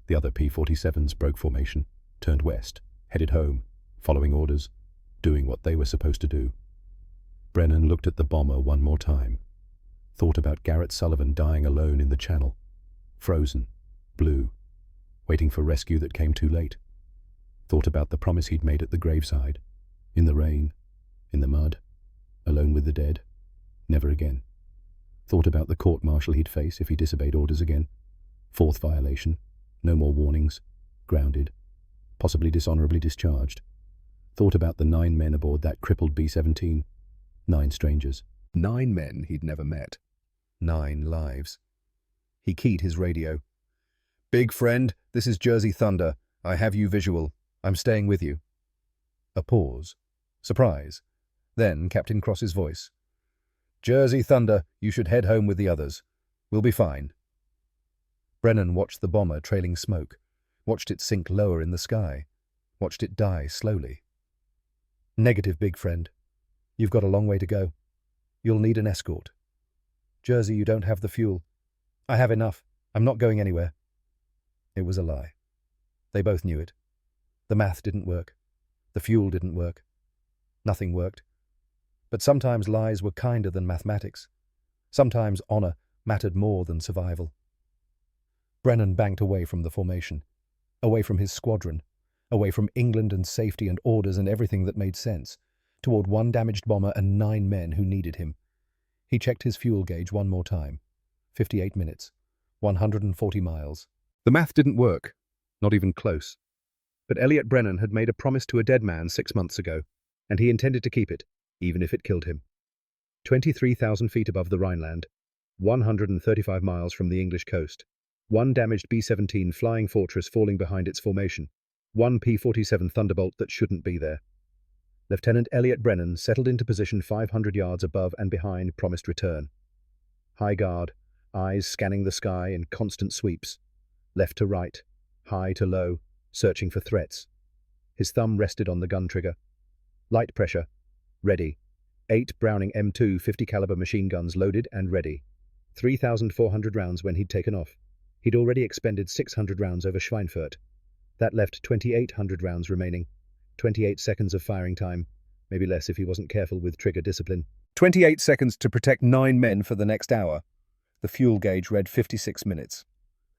The other P-47s broke formation, turned west, headed home, following orders, doing what they were supposed to do. Brennan looked at the bomber one more time, thought about Garrett Sullivan dying alone in the channel, frozen, blue, waiting for rescue that came too late. Thought about the promise he'd made at the graveside, in the rain, in the mud, alone with the dead, never again. Thought about the court-martial he'd face if he disobeyed orders again. 4th violation, no more warnings, grounded, possibly dishonorably discharged. Thought about the 9 men aboard that crippled B-17. 9 strangers. 9 men he'd never met. 9 lives. He keyed his radio. Big friend, this is Jersey Thunder. I have you visual. I'm staying with you. A pause. Surprise. Then Captain Cross's voice. Jersey Thunder, you should head home with the others. We'll be fine. Brennan watched the bomber trailing smoke, watched it sink lower in the sky, watched it die slowly. Negative, big friend. You've got a long way to go. You'll need an escort. Jersey, you don't have the fuel. I have enough. I'm not going anywhere. It was a lie. They both knew it. The math didn't work. The fuel didn't work. Nothing worked. But sometimes lies were kinder than mathematics. Sometimes honor mattered more than survival. Brennan banked away from the formation, away from his squadron, away from England and safety and orders and everything that made sense, toward 1 damaged bomber and 9 men who needed him. He checked his fuel gauge one more time. 58 minutes. 140 miles. The math didn't work. Not even close. But Elliot Brennan had made a promise to a dead man 6 months ago, and he intended to keep it, even if it killed him. 23,000 feet above the Rhineland, 135 miles from the English coast, 1 damaged B-17 Flying Fortress falling behind its formation, 1 P-47 Thunderbolt that shouldn't be there. Lieutenant Elliot Brennan settled into position 500 yards above and behind promised return. High guard, eyes scanning the sky in constant sweeps, left to right, high to low, searching for threats. His thumb rested on the gun trigger. Light pressure. Ready. 8 Browning M2 50 caliber machine guns loaded and ready. 3,400 rounds when he'd taken off. He'd already expended 600 rounds over Schweinfurt. That left 2,800 rounds remaining. 28 seconds of firing time. Maybe less if he wasn't careful with trigger discipline. 28 seconds to protect 9 men for the next hour. The fuel gauge read 56 minutes.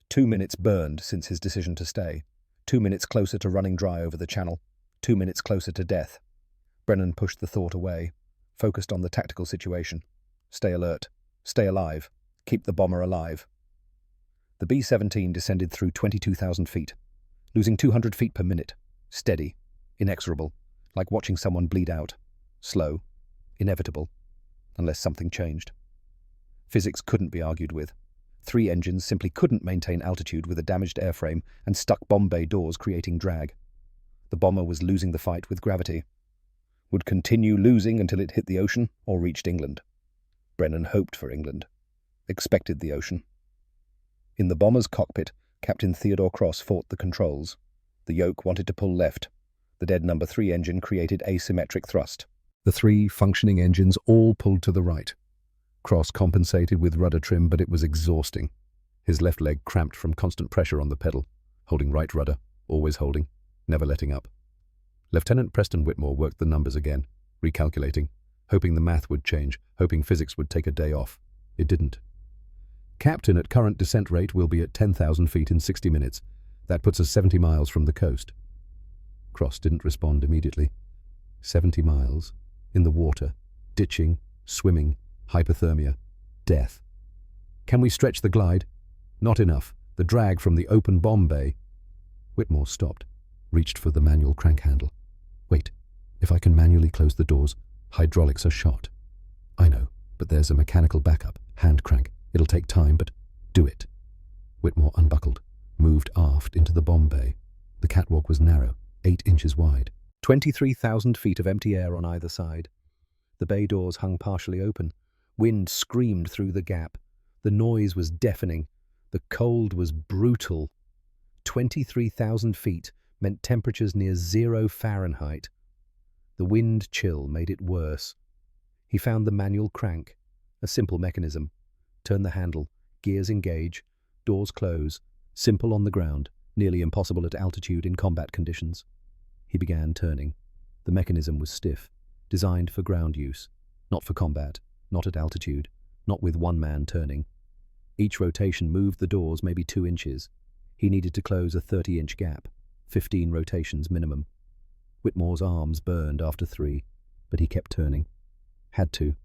2 minutes burned since his decision to stay. 2 minutes closer to running dry over the channel. 2 minutes closer to death. Brennan pushed the thought away, focused on the tactical situation. Stay alert. Stay alive. Keep the bomber alive. The B-17 descended through 22,000 feet, losing 200 feet per minute. Steady, inexorable, like watching someone bleed out. Slow, inevitable, unless something changed. Physics couldn't be argued with. 3 engines simply couldn't maintain altitude with a damaged airframe and stuck bomb bay doors creating drag. The bomber was losing the fight with gravity. Would continue losing until it hit the ocean or reached England. Brennan hoped for England. Expected the ocean. In the bomber's cockpit, Captain Theodore Cross fought the controls. The yoke wanted to pull left. The dead number 3 engine created asymmetric thrust. The 3 functioning engines all pulled to the right. Cross compensated with rudder trim, but it was exhausting. His left leg cramped from constant pressure on the pedal, holding right rudder, always holding, never letting up. Lieutenant Preston Whitmore worked the numbers again, recalculating, hoping the math would change, hoping physics would take a day off. It didn't. Captain, at current descent rate, will be at 10,000 feet in 60 minutes. That puts us 70 miles from the coast. Cross didn't respond immediately. 70 miles, in the water, ditching, swimming, hypothermia, death. Can we stretch the glide? Not enough. The drag from the open bomb bay. Whitmore stopped, reached for the manual crank handle. Wait, if I can manually close the doors, hydraulics are shot. I know, but there's a mechanical backup, hand crank. It'll take time, but do it. Whitmore unbuckled, moved aft into the bomb bay. The catwalk was narrow, 8 inches wide. 23,000 feet of empty air on either side. The bay doors hung partially open. Wind screamed through the gap. The noise was deafening. The cold was brutal. 23,000 feet meant temperatures near 0 Fahrenheit. The wind chill made it worse. He found the manual crank, a simple mechanism. Turn the handle, gears engage, doors close, simple on the ground, nearly impossible at altitude in combat conditions. He began turning. The mechanism was stiff, designed for ground use, not for combat, not at altitude, not with one man turning. Each rotation moved the doors maybe 2 inches. He needed to close a 30-inch gap, 15 rotations minimum. Whitmore's arms burned after 3, but he kept turning. Had to.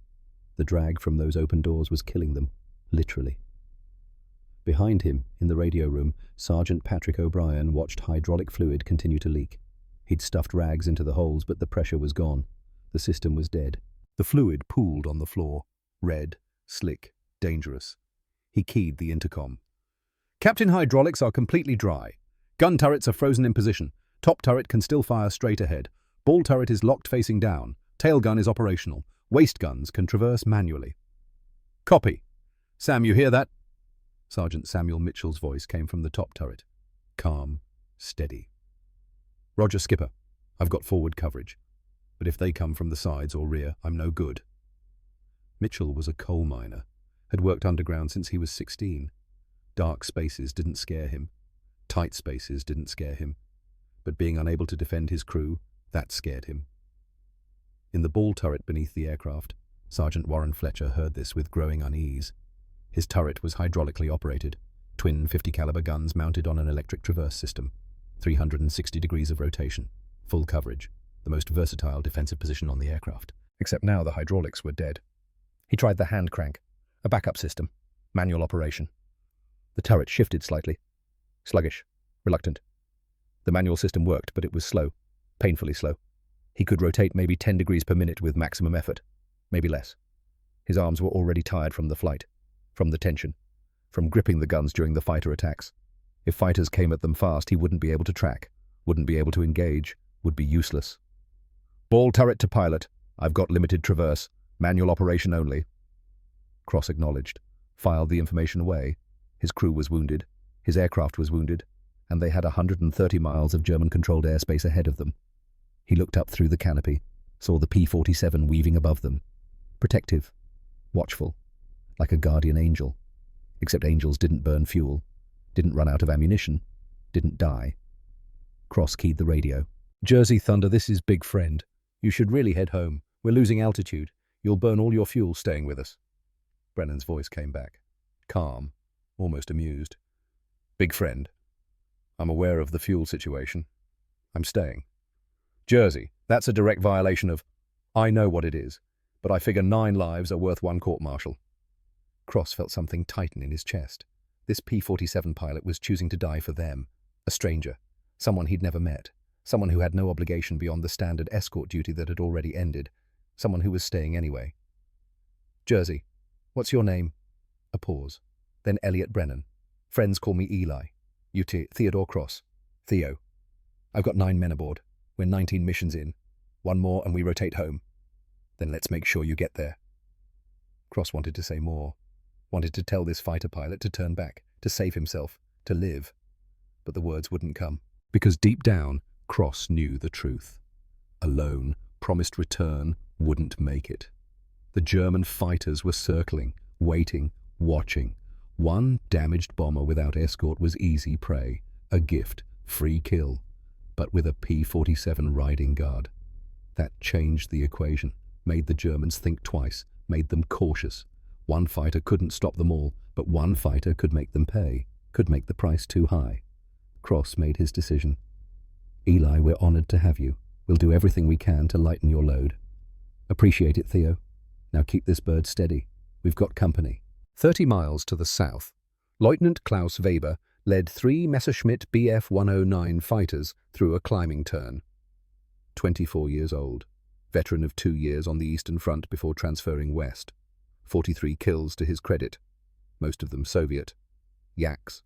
The drag from those open doors was killing them, literally. Behind him, in the radio room, Sergeant Patrick O'Brien watched hydraulic fluid continue to leak. He'd stuffed rags into the holes, but the pressure was gone. The system was dead. The fluid pooled on the floor. Red, slick, dangerous. He keyed the intercom. Captain, hydraulics are completely dry. Gun turrets are frozen in position. Top turret can still fire straight ahead. Ball turret is locked facing down. Tail gun is operational. Waist guns can traverse manually. Copy. Sam, you hear that? Sergeant Samuel Mitchell's voice came from the top turret. Calm, steady. Roger, Skipper. I've got forward coverage. But if they come from the sides or rear, I'm no good. Mitchell was a coal miner, had worked underground since he was 16. Dark spaces didn't scare him. Tight spaces didn't scare him. But being unable to defend his crew, that scared him. In the ball turret beneath the aircraft, Sergeant Warren Fletcher heard this with growing unease. His turret was hydraulically operated, twin 50 caliber guns mounted on an electric traverse system, 360 degrees of rotation, full coverage, the most versatile defensive position on the aircraft. Except now the hydraulics were dead. He tried the hand crank, a backup system, manual operation. The turret shifted slightly. Sluggish, reluctant. The manual system worked, but it was slow, painfully slow. He could rotate maybe 10 degrees per minute with maximum effort, maybe less. His arms were already tired from the flight, from the tension, from gripping the guns during the fighter attacks. If fighters came at them fast, he wouldn't be able to track, wouldn't be able to engage, would be useless. Ball turret to pilot. I've got limited traverse, manual operation only. Cross acknowledged, filed the information away. His crew was wounded, his aircraft was wounded, and they had 130 miles of German-controlled airspace ahead of them. He looked up through the canopy, saw the P-47 weaving above them. Protective, watchful, like a guardian angel. Except angels didn't burn fuel, didn't run out of ammunition, didn't die. Cross keyed the radio. Jersey Thunder, this is Big Friend. You should really head home. We're losing altitude. You'll burn all your fuel staying with us. Brennan's voice came back, calm, almost amused. Big Friend, I'm aware of the fuel situation. I'm staying. Jersey, that's a direct violation of... I know what it is, but I figure 9 lives are worth 1 court-martial. Cross felt something tighten in his chest. This P-47 pilot was choosing to die for them, a stranger, someone he'd never met, someone who had no obligation beyond the standard escort duty that had already ended, someone who was staying anyway. Jersey, what's your name? A pause. Then Elliot Brennan. Friends call me Eli. You Theodore Cross. Theo. I've got 9 men aboard. We're 19 missions in. 1 more and we rotate home. Then let's make sure you get there. Cross wanted to say more. Wanted to tell this fighter pilot to turn back, to save himself, to live. But the words wouldn't come. Because deep down, Cross knew the truth. Alone, promised return, wouldn't make it. The German fighters were circling, waiting, watching. One damaged bomber without escort was easy prey, a gift, free kill, but with a P-47 riding guard. That changed the equation, made the Germans think twice, made them cautious. One fighter couldn't stop them all, but one fighter could make them pay, could make the price too high. Cross made his decision. Eli, we're honored to have you. We'll do everything we can to lighten your load. Appreciate it, Theo. Now keep this bird steady. We've got company. 30 miles to the south, Lieutenant Klaus Weber led 3 Messerschmitt Bf-109 fighters through a climbing turn. 24 years old, veteran of 2 years on the Eastern Front before transferring west. 43 kills to his credit, most of them Soviet. Yaks,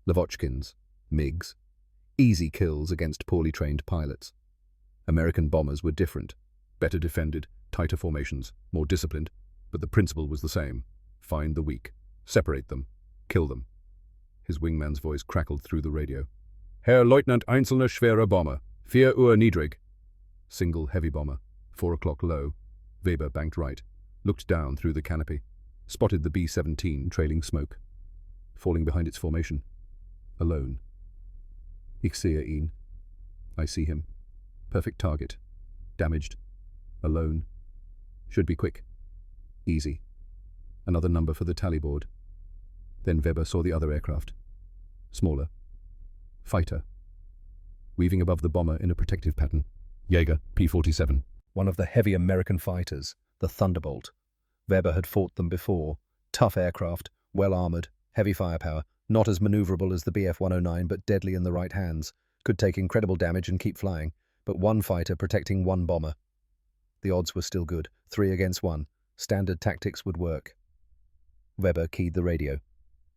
Lavochkins, MiGs. Easy kills against poorly trained pilots. American bombers were different. Better defended, tighter formations, more disciplined, but the principle was the same. Find the weak, separate them, kill them. His wingman's voice crackled through the radio. Herr Leutnant einzelne schwere Bomber, 4 Uhr niedrig. Single heavy bomber, 4 o'clock low. Weber banked right, looked down through the canopy, spotted the B-17 trailing smoke, falling behind its formation. Alone. Ich sehe ihn. I see him. Perfect target. Damaged. Alone. Should be quick. Easy. Another number for the tally board. Then Weber saw the other aircraft. Smaller. Fighter. Weaving above the bomber in a protective pattern. Jaeger, P-47. One of the heavy American fighters, the Thunderbolt. Weber had fought them before. Tough aircraft, well-armored, heavy firepower, not as maneuverable as the Bf-109 but deadly in the right hands. Could take incredible damage and keep flying, but one fighter protecting one bomber. The odds were still good, 3 against 1. Standard tactics would work. Weber keyed the radio.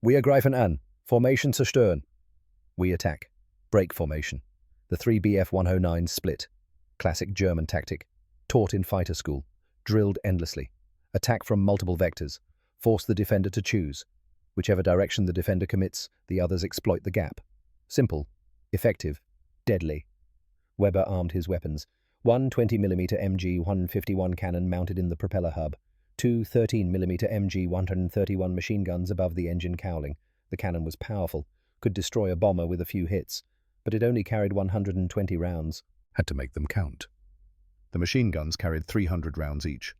Wir greifen an. Formation zerstören. We attack. Break formation. The 3 Bf-109s split. Classic German tactic. Taught in fighter school. Drilled endlessly. Attack from multiple vectors. Force the defender to choose. Whichever direction the defender commits, the others exploit the gap. Simple. Effective. Deadly. Weber armed his weapons. One 20mm MG-151 cannon mounted in the propeller hub. 2 13mm MG-131 machine guns above the engine cowling. The cannon was powerful, could destroy a bomber with a few hits, but it only carried 120 rounds. Had to make them count. The machine guns carried 300 rounds each.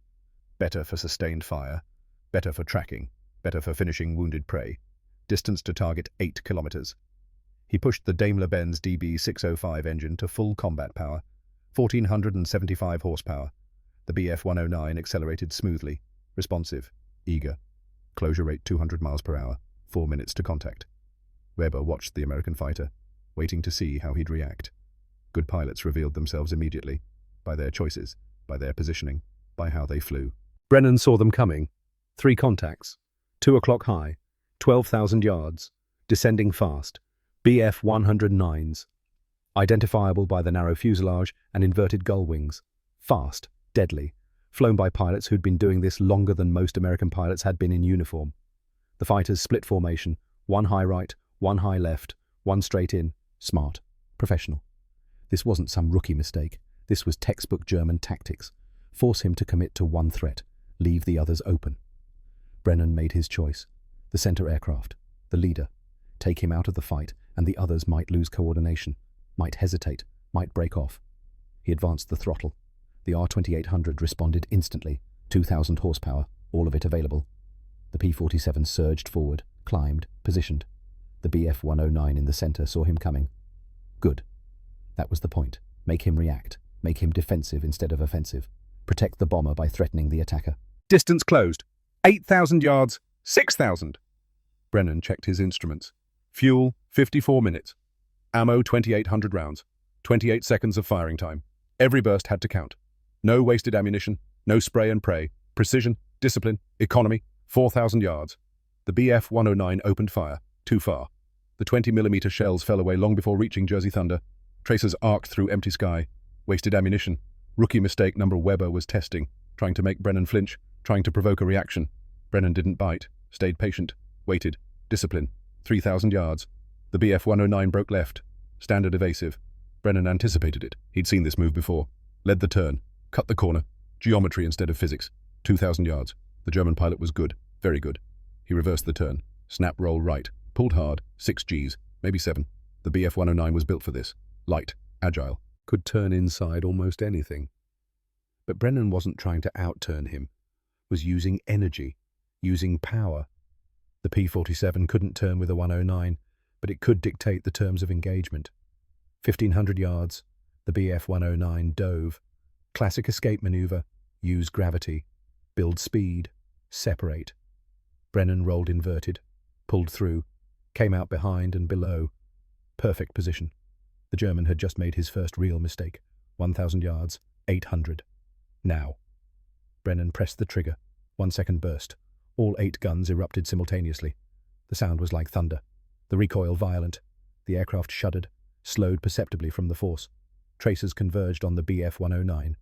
Better for sustained fire, better for tracking, better for finishing wounded prey. Distance to target 8 kilometers. He pushed the Daimler-Benz DB605 engine to full combat power, 1,475 horsepower. The Bf-109 accelerated smoothly, responsive, eager. Closure rate 200 miles per hour, 4 minutes to contact. Weber watched the American fighter, waiting to see how he'd react. Good pilots revealed themselves immediately, by their choices, by their positioning, by how they flew. Brennan saw them coming. 3 contacts. 2 o'clock high, 12,000 yards, descending fast. Bf-109s. Identifiable by the narrow fuselage and inverted gull wings. Fast, deadly, flown by pilots who'd been doing this longer than most American pilots had been in uniform. The fighters split formation, 1 high right, 1 high left, 1 straight in, smart, professional. This wasn't some rookie mistake. This was textbook German tactics. Force him to commit to one threat, leave the others open. Brennan made his choice. The center aircraft, the leader. Take him out of the fight, and the others might lose coordination, might hesitate, might break off. He advanced the throttle. The R-2800 responded instantly, 2,000 horsepower, all of it available. The P-47 surged forward, climbed, positioned. The Bf-109 in the center saw him coming. Good. That was the point. Make him react. Make him defensive instead of offensive. Protect the bomber by threatening the attacker. Distance closed. 8,000 yards. 6,000. Brennan checked his instruments. Fuel, 54 minutes. Ammo, 2,800 rounds. 28 seconds of firing time. Every burst had to count. No wasted ammunition. No spray and pray. Precision, discipline, economy. 4,000 yards. The Bf-109 opened fire. Too far. The 20mm shells fell away long before reaching Jersey Thunder. Tracers arced through empty sky. Wasted ammunition. Rookie mistake number Weber was testing, trying to make Brennan flinch, trying to provoke a reaction. Brennan didn't bite, stayed patient, waited. Discipline. 3,000 yards. The Bf-109 broke left. Standard evasive. Brennan anticipated it. He'd seen this move before. Led the turn. Cut the corner. Geometry instead of physics. 2,000 yards. The German pilot was good. Very good. He reversed the turn. Snap roll right. Pulled hard. 6 Gs. Maybe 7. The Bf-109 was built for this. Light. Agile. Could turn inside almost anything. But Brennan wasn't trying to outturn him. Was using energy. Using power. The P-47 couldn't turn with a 109, but it could dictate the terms of engagement. 1,500 yards. The Bf-109 dove. Classic escape maneuver. Use gravity. Build speed. Separate. Brennan rolled inverted. Pulled through. Came out behind and below. Perfect position. The German had just made his first real mistake. 1,000 yards. 800. Now. Brennan pressed the trigger. 1 second burst. All 8 guns erupted simultaneously. The sound was like thunder. The recoil violent. The aircraft shuddered, slowed perceptibly from the force. Tracers converged on the Bf-109.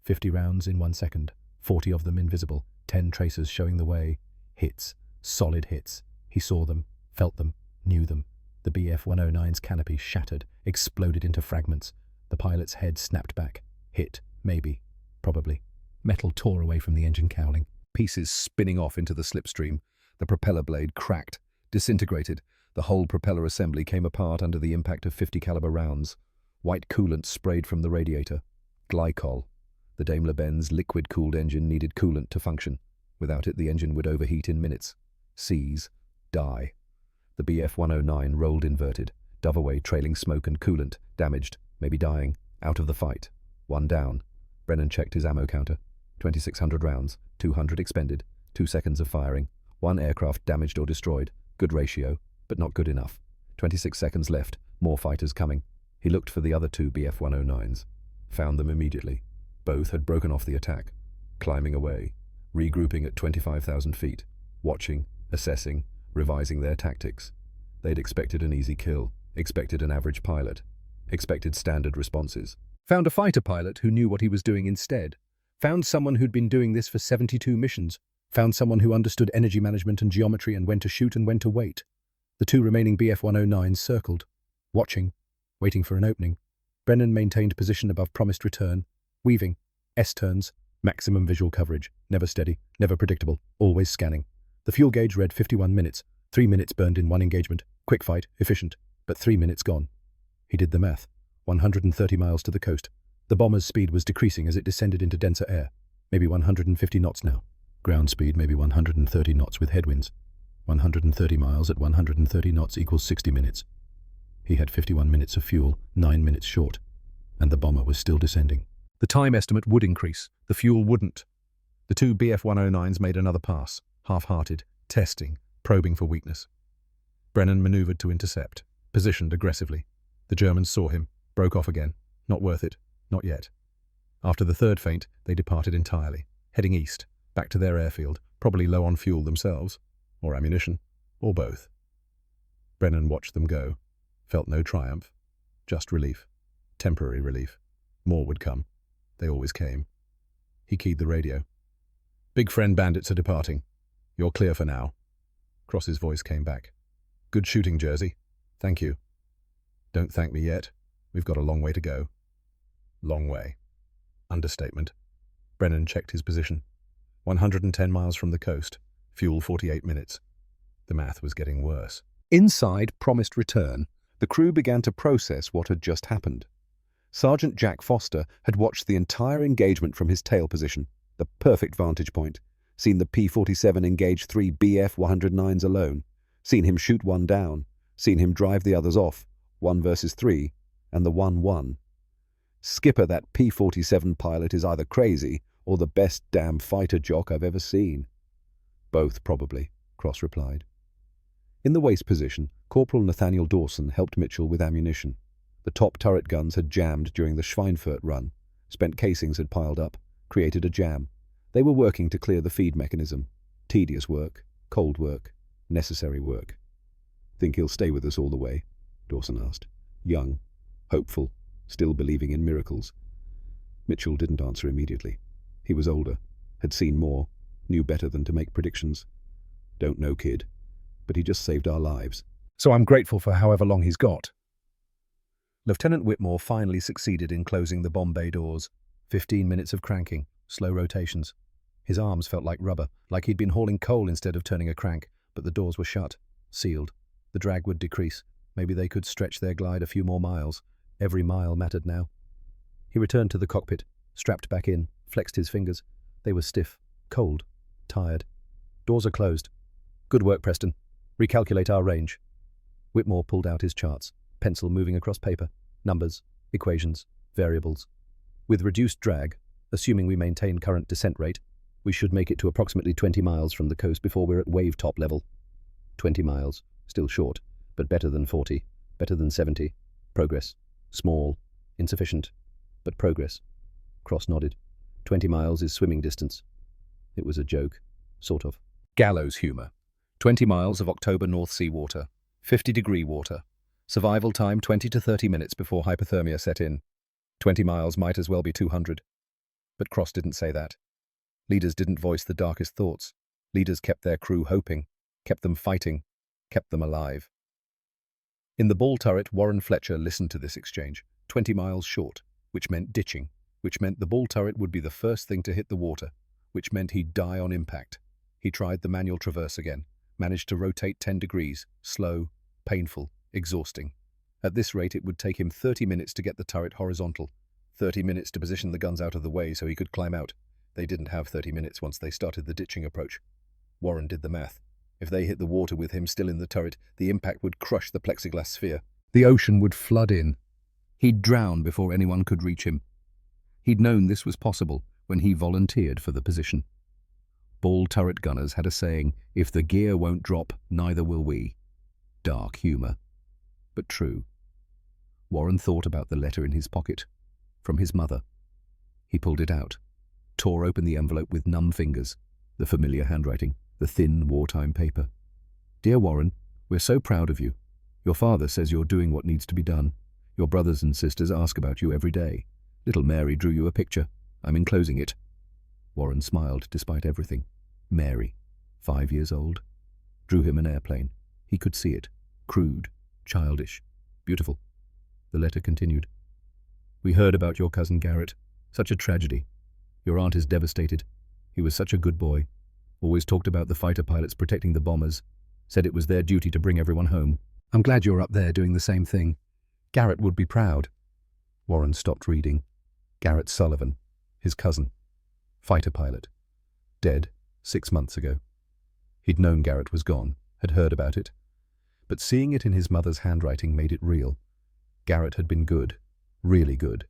50 rounds in 1 second. 40 of them invisible. 10 tracers showing the way. Hits. Solid hits. He saw them, felt them, knew them. The Bf-109's canopy shattered, exploded into fragments. The pilot's head snapped back. Hit. Maybe. Probably. Metal tore away from the engine cowling. Pieces spinning off into the slipstream. The propeller blade cracked, disintegrated. The whole propeller assembly came apart under the impact of 50 caliber rounds. White coolant sprayed from the radiator. Glycol. The Daimler-Benz liquid-cooled engine needed coolant to function. Without it, the engine would overheat in minutes. Seize. Die. The Bf-109 rolled inverted, dove away trailing smoke and coolant, damaged, maybe dying, out of the fight. 1 down. Brennan checked his ammo counter. 2,600 rounds, 200 expended, 2 seconds of firing, 1 aircraft damaged or destroyed. Good ratio, but not good enough. 26 seconds left, more fighters coming. He looked for the other 2 Bf-109s. Found them immediately. Both had broken off the attack, climbing away, regrouping at 25,000 feet, watching, assessing, revising their tactics. They'd expected an easy kill, expected an average pilot, expected standard responses. Found a fighter pilot who knew what he was doing instead. Found someone who'd been doing this for 72 missions. Found someone who understood energy management and geometry and when to shoot and when to wait. The 2 remaining Bf-109s circled, watching, waiting for an opening. Brennan maintained position above promised return, weaving, S-turns, maximum visual coverage, never steady, never predictable, always scanning. The fuel gauge read 51 minutes, 3 minutes burned in 1 engagement, quick fight, efficient, but 3 minutes gone. He did the math. 130 miles to the coast. The bomber's speed was decreasing as it descended into denser air. Maybe 150 knots now. Ground speed maybe 130 knots with headwinds. 130 miles at 130 knots equals 60 minutes. He had 51 minutes of fuel, 9 minutes short. And the bomber was still descending. The time estimate would increase. The fuel wouldn't. The 2 Bf-109s made another pass, half-hearted, testing, probing for weakness. Brennan maneuvered to intercept, positioned aggressively. The Germans saw him, broke off again. Not worth it. Not yet. After the 3rd feint, they departed entirely, heading east, back to their airfield, probably low on fuel themselves, or ammunition, or both. Brennan watched them go, felt no triumph, just relief, temporary relief. More would come. They always came. He keyed the radio. "Big friend bandits are departing. You're clear for now." Cross's voice came back. "Good shooting, Jersey. Thank you." "Don't thank me yet. We've got a long way to go." Long way. Understatement. Brennan checked his position. 110 miles from the coast. Fuel 48 minutes. The math was getting worse. Inside promised return, the crew began to process what had just happened. Sergeant Jack Foster had watched the entire engagement from his tail position, the perfect vantage point, seen the P-47 engage 3 Bf-109s alone, seen him shoot 1 down, seen him drive the others off, 1 versus 3, and the 1 won. "Skipper, that P-47 pilot is either crazy or the best damn fighter jock I've ever seen." "Both, probably," Cross replied. In the waist position, Corporal Nathaniel Dawson helped Mitchell with ammunition. The top turret guns had jammed during the Schweinfurt run. Spent casings had piled up, created a jam. They were working to clear the feed mechanism. Tedious work, cold work, necessary work. "Think he'll stay with us all the way?" Dawson asked. Young, hopeful, still believing in miracles. Mitchell didn't answer immediately. He was older, had seen more, knew better than to make predictions. "Don't know, kid, but he just saved our lives. So I'm grateful for however long he's got." Lieutenant Whitmore finally succeeded in closing the bomb bay doors. 15 minutes of cranking, slow rotations. His arms felt like rubber, like he'd been hauling coal instead of turning a crank, but the doors were shut, sealed. The drag would decrease. Maybe they could stretch their glide a few more miles. Every mile mattered now. He returned to the cockpit, strapped back in, flexed his fingers. They were stiff, cold, tired. Doors are closed. Good work, Preston. Recalculate our range. Whitmore pulled out his charts, pencil moving across paper, numbers, equations, variables. With reduced drag, assuming we maintain current descent rate, we should make it to approximately 20 miles from the coast before we're at wave top level. 20 miles, still short, but better than 40, better than 70. Progress. Small, insufficient, but progress. Cross nodded. 20 miles is swimming distance. It was a joke, sort of. Gallows humor. 20 miles of October North Sea water. 50-degree water. Survival time 20 to 30 minutes before hypothermia set in. 20 miles might as well be 200. But Cross didn't say that. Leaders didn't voice the darkest thoughts. Leaders kept their crew hoping, kept them fighting, kept them alive. In the ball turret, Warren Fletcher listened to this exchange. 20 miles short, which meant ditching, which meant the ball turret would be the first thing to hit the water, which meant he'd die on impact. He tried the manual traverse again, managed to rotate 10 degrees, slow, painful, exhausting. At this rate, it would take him 30 minutes to get the turret horizontal, 30 minutes to position the guns out of the way so he could climb out. They didn't have 30 minutes once they started the ditching approach. Warren did the math. If they hit the water with him still in the turret, the impact would crush the plexiglass sphere. The ocean would flood in. He'd drown before anyone could reach him. He'd known this was possible when he volunteered for the position. Ball turret gunners had a saying, "If the gear won't drop, neither will we." Dark humor, but true. Warren thought about the letter in his pocket, from his mother. He pulled it out, tore open the envelope with numb fingers, the familiar handwriting, the thin wartime paper. "Dear Warren, we're so proud of you. Your father says you're doing what needs to be done. Your brothers and sisters ask about you every day. Little Mary drew you a picture. I'm enclosing it." Warren smiled despite everything. Mary, 5 years old, drew him an airplane. He could see it, crude, childish, beautiful. The letter continued. "We heard about your cousin Garrett. Such a tragedy. Your aunt is devastated. He was such a good boy. Always talked about the fighter pilots protecting the bombers. Said it was their duty to bring everyone home. I'm glad you're up there doing the same thing. Garrett would be proud." Warren stopped reading. Garrett Sullivan, his cousin. Fighter pilot. Dead 6 months ago. He'd known Garrett was gone, had heard about it. But seeing it in his mother's handwriting made it real. Garrett had been good, really good.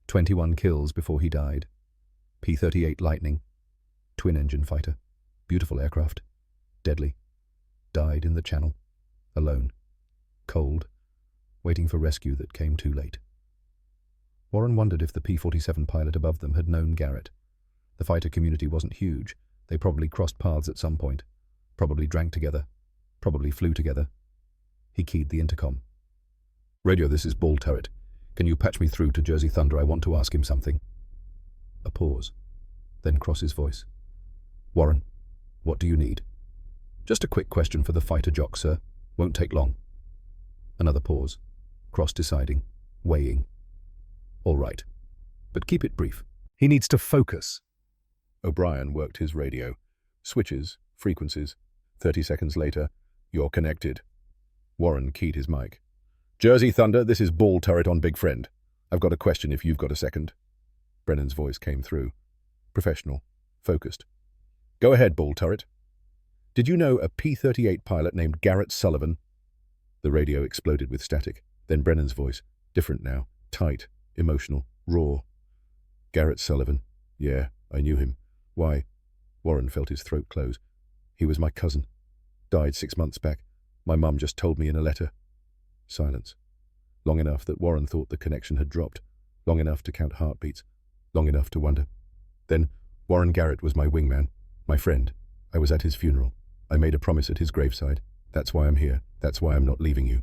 21 kills before he died. P-38 Lightning. Twin-engine fighter. Beautiful aircraft. Deadly. Died in the Channel. Alone. Cold. Waiting for rescue that came too late. Warren wondered if the P-47 pilot above them had known Garrett. The fighter community wasn't huge. They probably crossed paths at some point. Probably drank together. Probably flew together. He keyed the intercom. "Radio, this is Ball Turret. Can you patch me through to Jersey Thunder? I want to ask him something." A pause. Then Cross's voice. "Warren, what do you need?" "Just a quick question for the fighter jock, sir. Won't take long." Another pause. Cross deciding. Weighing. "All right. But keep it brief. He needs to focus." O'Brien worked his radio. Switches, frequencies. 30 seconds later, "You're connected." Warren keyed his mic. "Jersey Thunder, this is Ball Turret on Big Friend. I've got a question if you've got a second." Brennan's voice came through. Professional. Focused. "Go ahead, Ball Turret." "Did you know a P-38 pilot named Garrett Sullivan?" The radio exploded with static. Then Brennan's voice. Different now. Tight. Emotional. Raw. "Garrett Sullivan. Yeah, I knew him. Why?" Warren felt his throat close. "He was my cousin. Died 6 months back. My mum just told me in a letter." Silence. Long enough that Warren thought the connection had dropped. Long enough to count heartbeats. Long enough to wonder. Then, "Warren Garrett was my wingman. My friend. I was at his funeral. I made a promise at his graveside. That's why I'm here. That's why I'm not leaving you."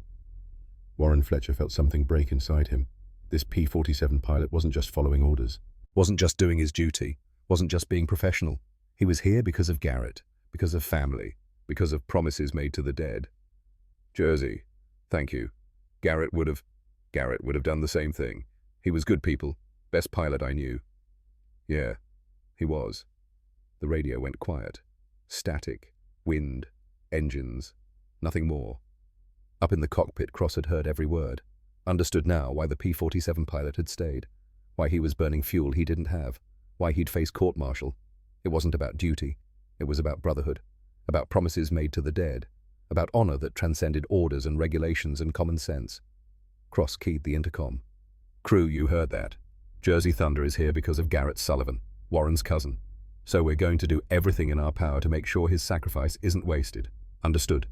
Warren Fletcher felt something break inside him. This P-47 pilot wasn't just following orders. Wasn't just doing his duty. Wasn't just being professional. He was here because of Garrett. Because of family. Because of promises made to the dead. "Jersey. Thank you. Garrett would have..." Garrett would have done the same thing. He was good people. Best pilot I knew. Yeah, he was. The radio went quiet. Static. Wind. Engines. Nothing more. Up in the cockpit, Cross had heard every word. Understood now why the P-47 pilot had stayed. Why he was burning fuel he didn't have. Why he'd face court-martial. It wasn't about duty. It was about brotherhood. About promises made to the dead. About honor that transcended orders and regulations and common sense. Cross keyed the intercom. Crew, you heard that. Jersey Thunder is here because of Garrett Sullivan, Warren's cousin. So we're going to do everything in our power to make sure his sacrifice isn't wasted. Understood?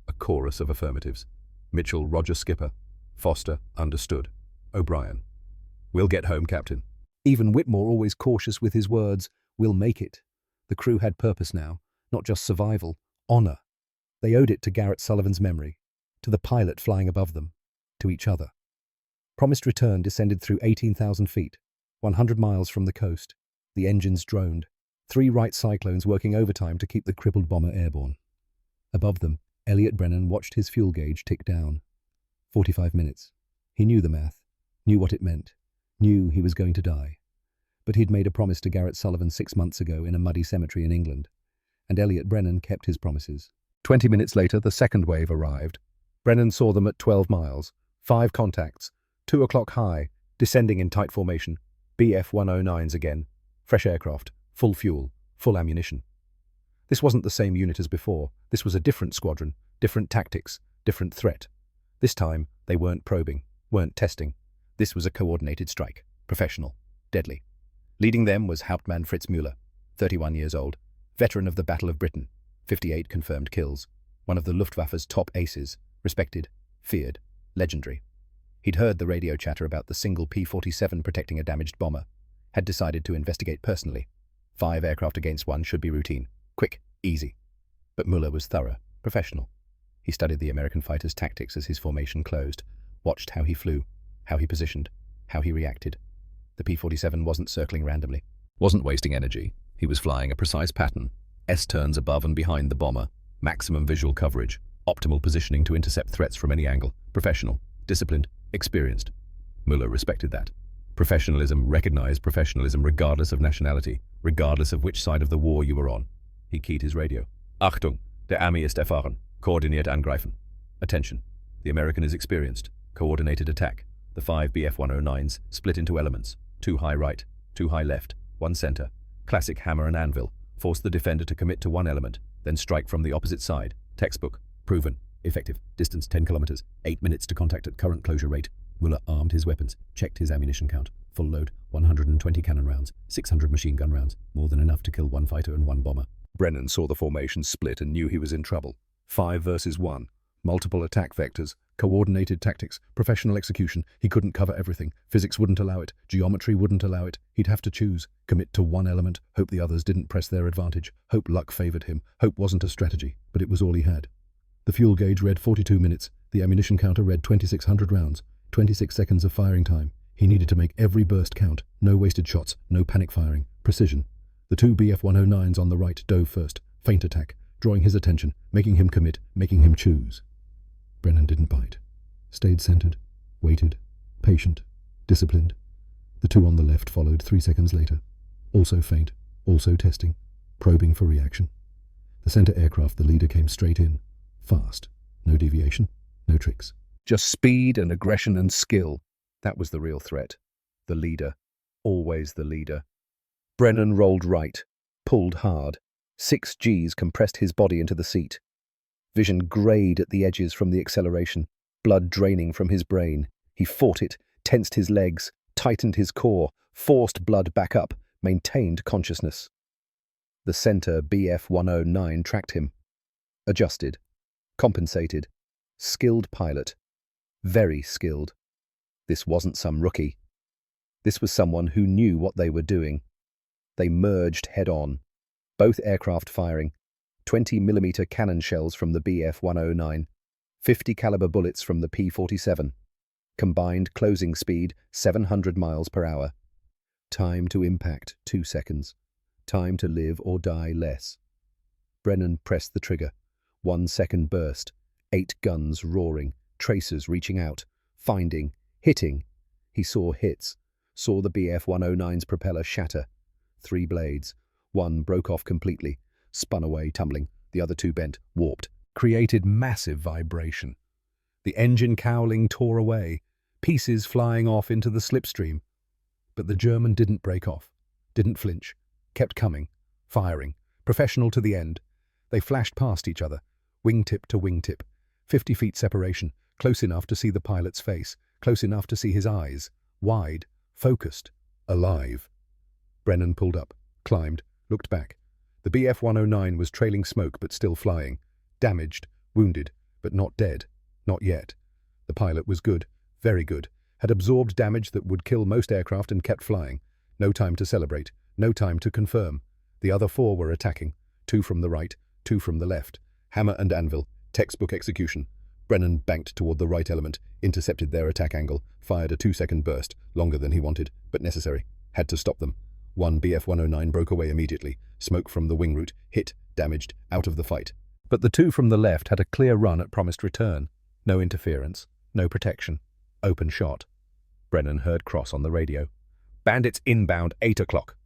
A chorus of affirmatives. Mitchell, Roger Skipper. Foster, understood. O'Brien. We'll get home, Captain. Even Whitmore, always cautious with his words, we'll make it. The crew had purpose now, not just survival, honor. They owed it to Garrett Sullivan's memory, to the pilot flying above them, to each other. Promised return descended through 18,000 feet, 100 miles from the coast. The engines droned, 3 Wright Cyclones working overtime to keep the crippled bomber airborne. Above them, Elliot Brennan watched his fuel gauge tick down. 45 minutes. He knew the math, knew what it meant, knew he was going to die. But he'd made a promise to Garrett Sullivan 6 months ago in a muddy cemetery in England, and Elliot Brennan kept his promises. 20 minutes later, the second wave arrived. Brennan saw them at 12 miles, 5 contacts, 2 o'clock high, descending in tight formation, BF-109s again, fresh aircraft, full fuel, full ammunition. This wasn't the same unit as before. This was a different squadron, different tactics, different threat. This time, they weren't probing, weren't testing. This was a coordinated strike, professional, deadly. Leading them was Hauptmann Fritz Müller, 31 years old, veteran of the Battle of Britain, 58 confirmed kills, one of the Luftwaffe's top aces, respected, feared, legendary. He'd heard the radio chatter about the single P-47 protecting a damaged bomber, had decided to investigate personally. 5 aircraft against 1 should be routine, quick, easy. But Müller was thorough, professional. He studied the American fighter's tactics as his formation closed, watched how he flew, how he positioned, how he reacted. The P-47 wasn't circling randomly, wasn't wasting energy. He was flying a precise pattern, S-turns above and behind the bomber, maximum visual coverage, optimal positioning to intercept threats from any angle, professional, disciplined, experienced. Müller respected that. Professionalism recognized professionalism regardless of nationality, regardless of which side of the war you were on. He keyed his radio. Achtung, der Armee ist erfahren. Koordiniert angreifen. Attention. The American is experienced. Coordinated attack. The 5 BF-109s split into elements. 2 high right, 2 high left, 1 center. Classic hammer and anvil. Force the defender to commit to one element, then strike from the opposite side. Textbook. Proven. Effective. Distance 10 kilometers. 8 minutes to contact at current closure rate. Müller armed his weapons, checked his ammunition count. Full load, 120 cannon rounds, 600 machine gun rounds, more than enough to kill 1 fighter and 1 bomber. Brennan saw the formation split and knew he was in trouble. 5 versus 1. Multiple attack vectors, coordinated tactics, professional execution. He couldn't cover everything. Physics wouldn't allow it. Geometry wouldn't allow it. He'd have to choose. Commit to one element, hope the others didn't press their advantage, hope luck favored him. Hope wasn't a strategy, but it was all he had. The fuel gauge read 42 minutes. The ammunition counter read 2,600 rounds. 26 seconds of firing time. He needed to make every burst count. No wasted shots, no panic firing. Precision. The 2 BF-109s on the right dove first. Feint attack, drawing his attention, making him commit, making him choose. Brennan didn't bite. Stayed centered, waited, patient, disciplined. The 2 on the left followed 3 seconds later. Also feint, also testing, probing for reaction. The center aircraft, the leader, came straight in. Fast. No deviation, no tricks. Just speed and aggression and skill. That was the real threat. The leader. Always the leader. Brennan rolled right, pulled hard. 6 Gs compressed his body into the seat. Vision greyed at the edges from the acceleration, blood draining from his brain. He fought it, tensed his legs, tightened his core, forced blood back up, maintained consciousness. The center BF-109 tracked him. Adjusted. Compensated. Skilled pilot. Very skilled. This wasn't some rookie. This was someone who knew what they were doing. They merged head-on, both aircraft firing, 20mm cannon shells from the BF-109, 50 caliber bullets from the P-47. Combined closing speed 700 miles per hour. Time to impact 2 seconds. Time to live or die less. Brennan pressed the trigger. 1 second burst. 8 guns roaring, tracers reaching out, finding, Hitting. He saw hits, saw the Bf-109's propeller shatter. 3 blades. One broke off completely, spun away, tumbling. The other 2 bent, warped, created massive vibration. The engine cowling tore away, pieces flying off into the slipstream. But the German didn't break off, didn't flinch, kept coming, firing, professional to the end. They flashed past each other, wingtip to wingtip, 50 feet separation, close enough to see the pilot's face, close enough to see his eyes, wide, focused, alive. Brennan pulled up, climbed, looked back. The Bf-109 was trailing smoke but still flying, damaged, wounded, but not dead, not yet. The pilot was good, very good, had absorbed damage that would kill most aircraft and kept flying. No time to celebrate, no time to confirm. The other 4 were attacking, 2 from the right, 2 from the left. Hammer and anvil, textbook execution. Brennan banked toward the right element, intercepted their attack angle, fired a 2-second burst, longer than he wanted, but necessary. Had to stop them. One Bf-109 broke away immediately, smoke from the wing root, hit, damaged, out of the fight. But the 2 from the left had a clear run at promised return. No interference, no protection. Open shot. Brennan heard Cross on the radio. "Bandits inbound, 8 o'clock."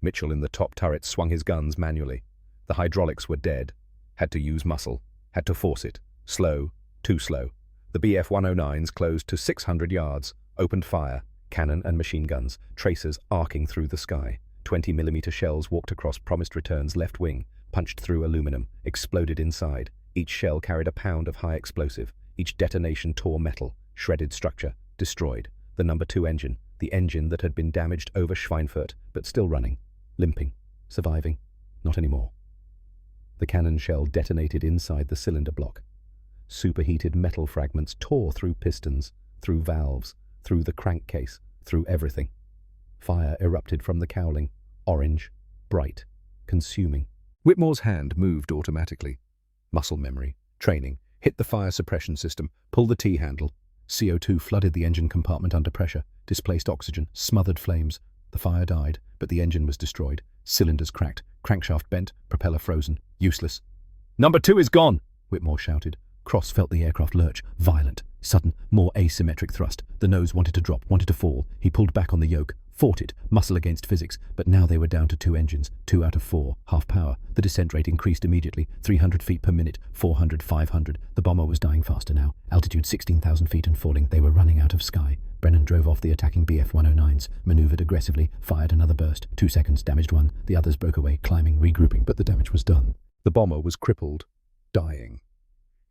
Mitchell in the top turret swung his guns manually. The hydraulics were dead. Had to use muscle. Had to force it. Slow, too slow. The Bf-109s closed to 600 yards, opened fire, cannon and machine guns, tracers arcing through the sky. 20mm shells walked across promised return's left wing, punched through aluminum, exploded inside. Each shell carried a pound of high explosive. Each detonation tore metal, shredded structure, destroyed. The number 2 engine, the engine that had been damaged over Schweinfurt, but still running, limping, surviving, not anymore. The cannon shell detonated inside the cylinder block. Superheated metal fragments tore through pistons, through valves, through the crankcase, through everything. Fire erupted from the cowling, orange, bright, consuming. Whitmore's hand moved automatically. Muscle memory, training, hit the fire suppression system, pull the T-handle. CO2 flooded the engine compartment under pressure, displaced oxygen, smothered flames. The fire died, but the engine was destroyed. Cylinders cracked, crankshaft bent, propeller frozen, useless. "Number 2 is gone!" Whitmore shouted. Cross felt the aircraft lurch, violent, sudden, more asymmetric thrust. The nose wanted to drop, wanted to fall. He pulled back on the yoke, fought it, muscle against physics, but now they were down to 2 engines, 2 out of 4, half power. The descent rate increased immediately, 300 feet per minute, 400, 500. The bomber was dying faster now, altitude 16,000 feet and falling. They were running out of sky. Brennan drove off the attacking Bf-109s, maneuvered aggressively, fired another burst. 2 seconds, damaged one. The others broke away, climbing, regrouping, but the damage was done. The bomber was crippled, dying.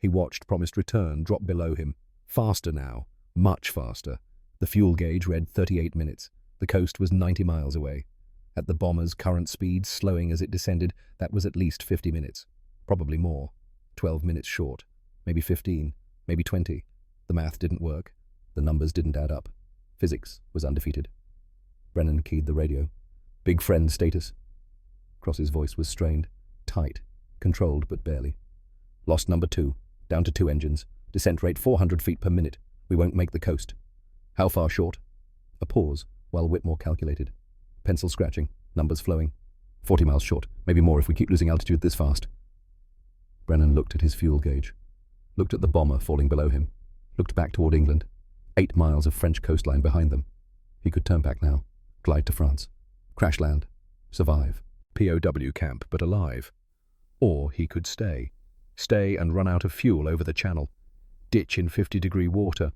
He watched promised return drop below him. Faster now, much faster. The fuel gauge read 38 minutes. The coast was 90 miles away. At the bomber's current speed, slowing as it descended, that was at least 50 minutes. Probably more. 12 minutes short. Maybe 15. Maybe 20. The math didn't work. The numbers didn't add up. Physics was undefeated. Brennan keyed the radio. "Big friend status." Cross's voice was strained, tight, controlled but barely. "Lost number 2. Down to 2 engines. Descent rate 400 feet per minute. We won't make the coast." "How far short?" A pause, while Whitmore calculated. Pencil scratching, numbers flowing. 40 miles short, maybe more if we keep losing altitude this fast. Brennan looked at his fuel gauge. Looked at the bomber falling below him. Looked back toward England. 8 miles of French coastline behind them. He could turn back now. Glide to France. Crash land. Survive. POW camp, but alive. Or he could stay. Stay and run out of fuel over the channel. Ditch in 50-degree water.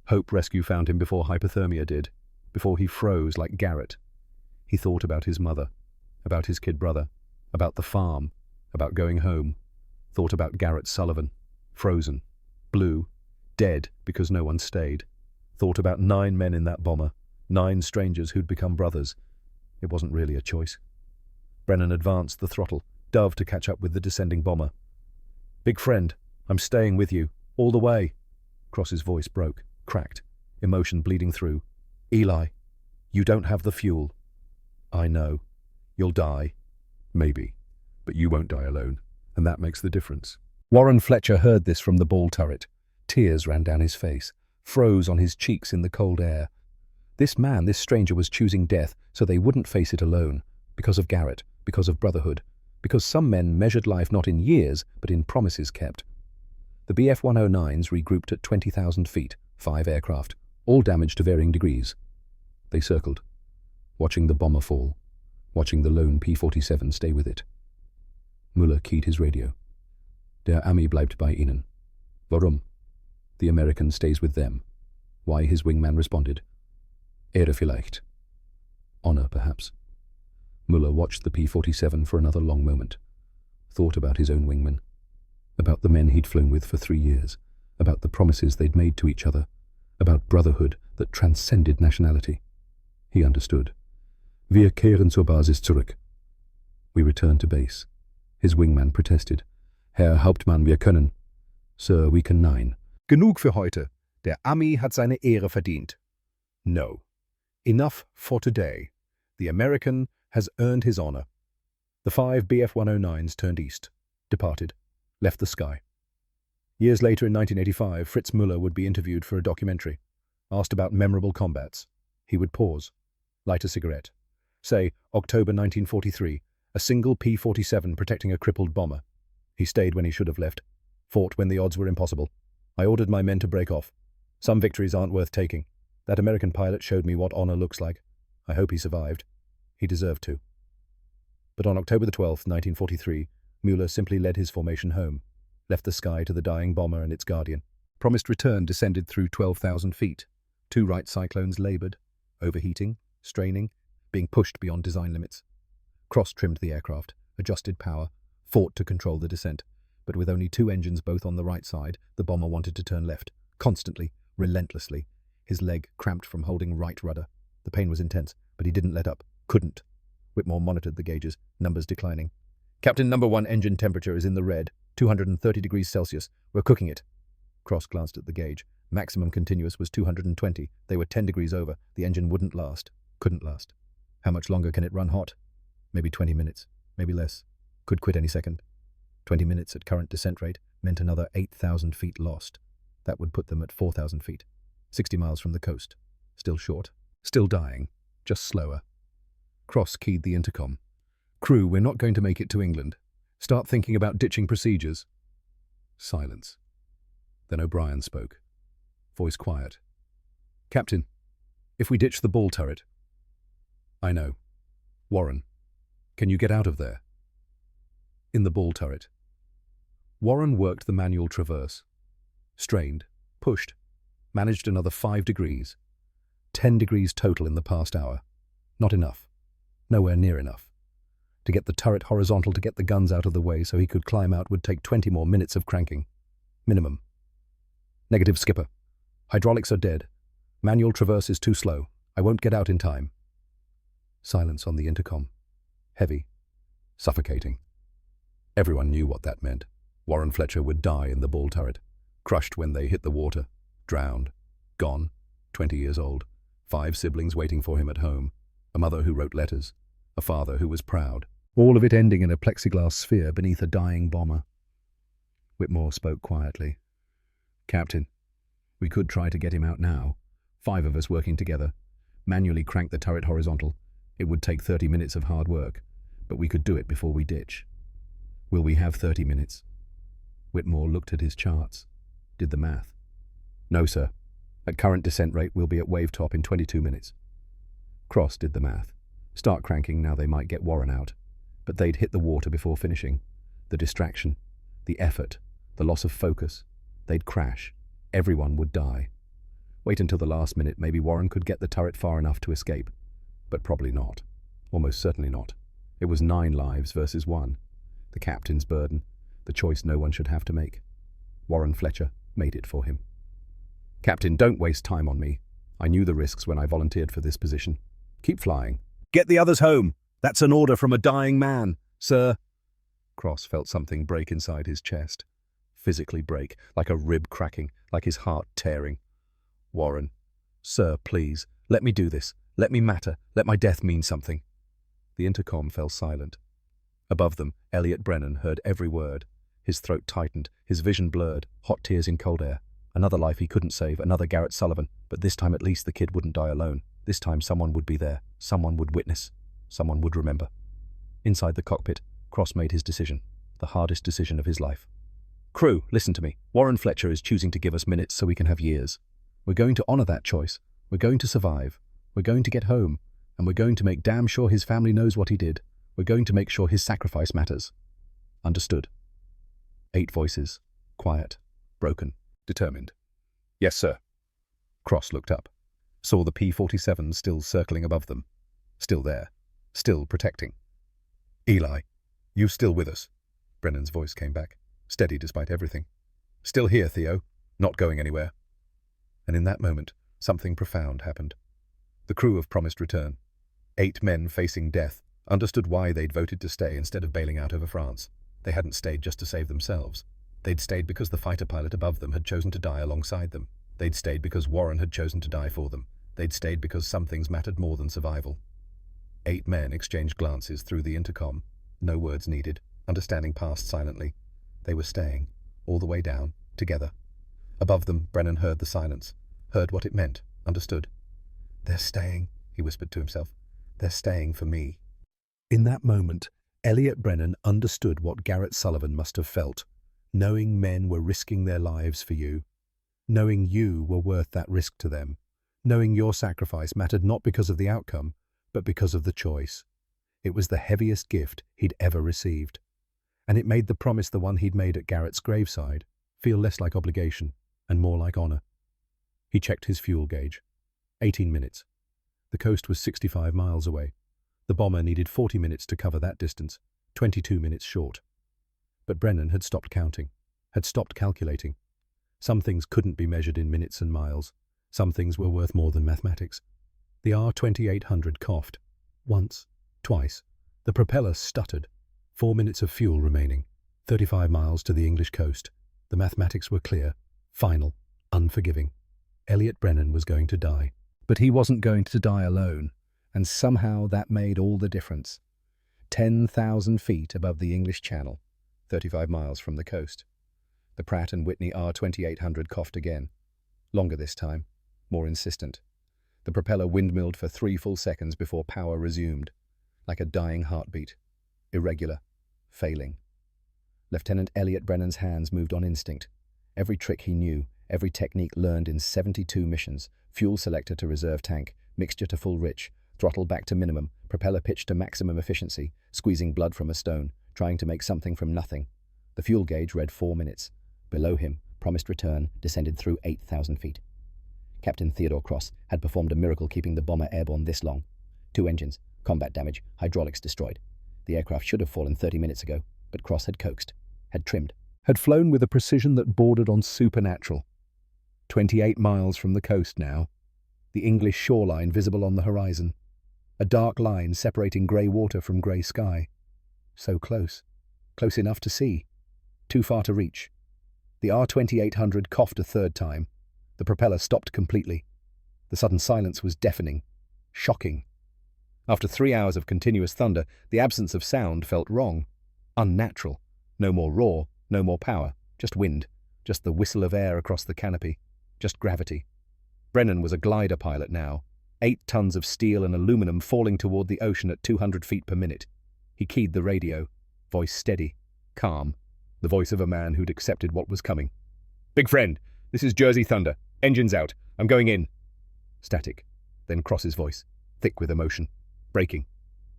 Hope rescue found him before hypothermia did, before he froze like Garrett. He thought about his mother, about his kid brother, about the farm, about going home. Thought about Garrett Sullivan, frozen, blue, dead because no one stayed. Thought about 9 men in that bomber, 9 strangers who'd become brothers. It wasn't really a choice. Brennan advanced the throttle, dove to catch up with the descending bomber. "Big friend, I'm staying with you, all the way." Cross's voice broke, cracked, emotion bleeding through. "Eli, you don't have the fuel." "I know. You'll die." "Maybe. But you won't die alone, and that makes the difference." Warren Fletcher heard this from the ball turret. Tears ran down his face, froze on his cheeks in the cold air. This man, this stranger, was choosing death so they wouldn't face it alone, because of Garrett, because of brotherhood, because some men measured life not in years, but in promises kept. The Bf-109s regrouped at 20,000 feet, 5 aircraft, all damaged to varying degrees. They circled, watching the bomber fall, watching the lone P-47 stay with it. Müller keyed his radio. Der Ami bleibt bei ihnen. Warum? The American stays with them. Why? His wingman responded. Ehre vielleicht. Honor, perhaps. Müller watched the P-47 for another long moment, thought about his own wingman, about the men he'd flown with for 3 years, about the promises they'd made to each other, about brotherhood that transcended nationality. He understood. Wir kehren zur Basis zurück. We return to base. His wingman protested. Herr Hauptmann, wir können. Sir, we can nine. Genug für heute. Der Ami hat seine Ehre verdient. No. Enough for today. The American has earned his honor. The 5 Bf-109s turned east, departed, left the sky. Years later in 1985, Fritz Müller would be interviewed for a documentary. Asked about memorable combats, he would pause, light a cigarette. Say, October 1943, a single P-47 protecting a crippled bomber. He stayed when he should have left, fought when the odds were impossible. I ordered my men to break off. Some victories aren't worth taking. That American pilot showed me what honor looks like. I hope he survived. He deserved to. But on October the 12th, 1943, Müller simply led his formation home, left the sky to the dying bomber and its guardian. Promised return descended through 12,000 feet. 2 Wright cyclones labored, overheating, straining, being pushed beyond design limits. Cross-trimmed the aircraft, adjusted power, fought to control the descent. But with only 2 engines both on the right side, the bomber wanted to turn left, constantly, relentlessly. His leg cramped from holding right rudder. The pain was intense, but he didn't let up. Couldn't. Whitmore monitored the gauges, numbers declining. Captain, number 1 engine temperature is in the red, 230 degrees Celsius. We're cooking it. Cross glanced at the gauge. Maximum continuous was 220. They were 10 degrees over. The engine wouldn't last. Couldn't last. How much longer can it run hot? Maybe 20 minutes. Maybe less. Could quit any second. 20 minutes at current descent rate meant another 8,000 feet lost. That would put them at 4,000 feet. 60 miles from the coast. Still short. Still dying. Just slower. Cross keyed the intercom. Crew, we're not going to make it to England. Start thinking about ditching procedures. Silence. Then O'Brien spoke. Voice quiet. Captain, if we ditch the ball turret. I know. Warren, can you get out of there? In the ball turret. Warren worked the manual traverse. Strained, pushed, managed another 5 degrees. 10 degrees total in the past hour. Not enough. Nowhere near enough. To get the turret horizontal, to get the guns out of the way so he could climb out would take 20 more minutes of cranking. Minimum. Negative, skipper. Hydraulics are dead. Manual traverse is too slow. I won't get out in time. Silence on the intercom. Heavy. Suffocating. Everyone knew what that meant. Warren Fletcher would die in the ball turret. Crushed when they hit the water. Drowned. Gone. 20 years old. 5 siblings waiting for him at home. A mother who wrote letters. A father who was proud. All of it ending in a plexiglass sphere beneath a dying bomber. Whitmore spoke quietly. Captain, we could try to get him out now. 5 of us working together. Manually crank the turret horizontal. It would take 30 minutes of hard work, but we could do it before we ditch. Will we have 30 minutes? Whitmore looked at his charts. Did the math. No, sir. At current descent rate, we'll be at wave top in 22 minutes. Cross did the math. Start cranking now, they might get Warren out. But they'd hit the water before finishing. The distraction, the effort, the loss of focus. They'd crash. Everyone would die. Wait until the last minute, maybe Warren could get the turret far enough to escape. But probably not. Almost certainly not. It was 9 lives versus 1. The captain's burden. The choice no one should have to make. Warren Fletcher made it for him. Captain, don't waste time on me. I knew the risks when I volunteered for this position. Keep flying. Get the others home. That's an order from a dying man, sir. Cross felt something break inside his chest. Physically break, like a rib cracking, like his heart tearing. Warren, sir, please, let me do this. Let me matter. Let my death mean something. The intercom fell silent. Above them, Elliot Brennan heard every word. His throat tightened, his vision blurred, hot tears in cold air. Another life he couldn't save, another Garrett Sullivan, but this time at least the kid wouldn't die alone. This time someone would be there, someone would witness, someone would remember. Inside the cockpit, Cross made his decision, the hardest decision of his life. Crew, listen to me. Warren Fletcher is choosing to give us minutes so we can have years. We're going to honor that choice. We're going to survive. We're going to get home. And we're going to make damn sure his family knows what he did. We're going to make sure his sacrifice matters. Understood. 8 voices. Quiet. Broken. Determined. Yes, sir. Cross looked up. Saw the P-47 still circling above them. Still there. Still protecting. Eli, you still with us? Brennan's voice came back, steady despite everything. Still here, Theo. Not going anywhere. And in that moment, something profound happened. The crew of Promised Return, 8 men facing death, understood why they'd voted to stay instead of bailing out over France. They hadn't stayed just to save themselves. They'd stayed because the fighter pilot above them had chosen to die alongside them. They'd stayed because Warren had chosen to die for them. They'd stayed because some things mattered more than survival. 8 men exchanged glances through the intercom, no words needed, understanding passed silently. They were staying, all the way down, together. Above them, Brennan heard the silence, heard what it meant, understood. They're staying, he whispered to himself. They're staying for me. In that moment, Elliot Brennan understood what Garrett Sullivan must have felt, knowing men were risking their lives for you, knowing you were worth that risk to them, knowing your sacrifice mattered not because of the outcome, but because of the choice. It was the heaviest gift he'd ever received, and it made the promise the one he'd made at Garrett's graveside feel less like obligation and more like honor. He checked his fuel gauge. 18 minutes. The coast was 65 miles away. The bomber needed 40 minutes to cover that distance, 22 minutes short. But Brennan had stopped counting, had stopped calculating. Some things couldn't be measured in minutes and miles. Some things were worth more than mathematics. The R-2800 coughed. Once, twice. The propeller stuttered. 4 minutes of fuel remaining. 35 miles to the English coast. The mathematics were clear, final, unforgiving. Elliot Brennan was going to die. But he wasn't going to die alone, and somehow that made all the difference. 10,000 feet above the English Channel, 35 miles from the coast. The Pratt & Whitney R-2800 coughed again. Longer this time, more insistent. The propeller windmilled for 3 full seconds before power resumed, like a dying heartbeat. Irregular, failing. Lieutenant Elliot Brennan's hands moved on instinct. Every trick he knew, every technique learned in 72 missions, fuel selector to reserve tank, mixture to full rich, throttle back to minimum, propeller pitch to maximum efficiency, squeezing blood from a stone, trying to make something from nothing. The fuel gauge read 4 minutes. Below him, Promised Return descended through 8,000 feet. Captain Theodore Cross had performed a miracle keeping the bomber airborne this long. 2 engines, combat damage, hydraulics destroyed. The aircraft should have fallen 30 minutes ago, but Cross had coaxed, had trimmed, had flown with a precision that bordered on supernatural. 28 miles from the coast now. The English shoreline visible on the horizon. A dark line separating grey water from grey sky. So close. Close enough to see. Too far to reach. The R-2800 coughed a 3rd time. The propeller stopped completely. The sudden silence was deafening. Shocking. After 3 hours of continuous thunder, the absence of sound felt wrong. Unnatural. No more roar, no more power. Just wind. Just the whistle of air across the canopy. Just gravity. Brennan was a glider pilot now. 8 tons of steel and aluminum falling toward the ocean at 200 feet per minute. He keyed the radio. Voice steady. Calm. The voice of a man who'd accepted what was coming. "Big friend, this is Jersey Thunder. Engines out. I'm going in." Static. Then Cross's voice, thick with emotion. Braking.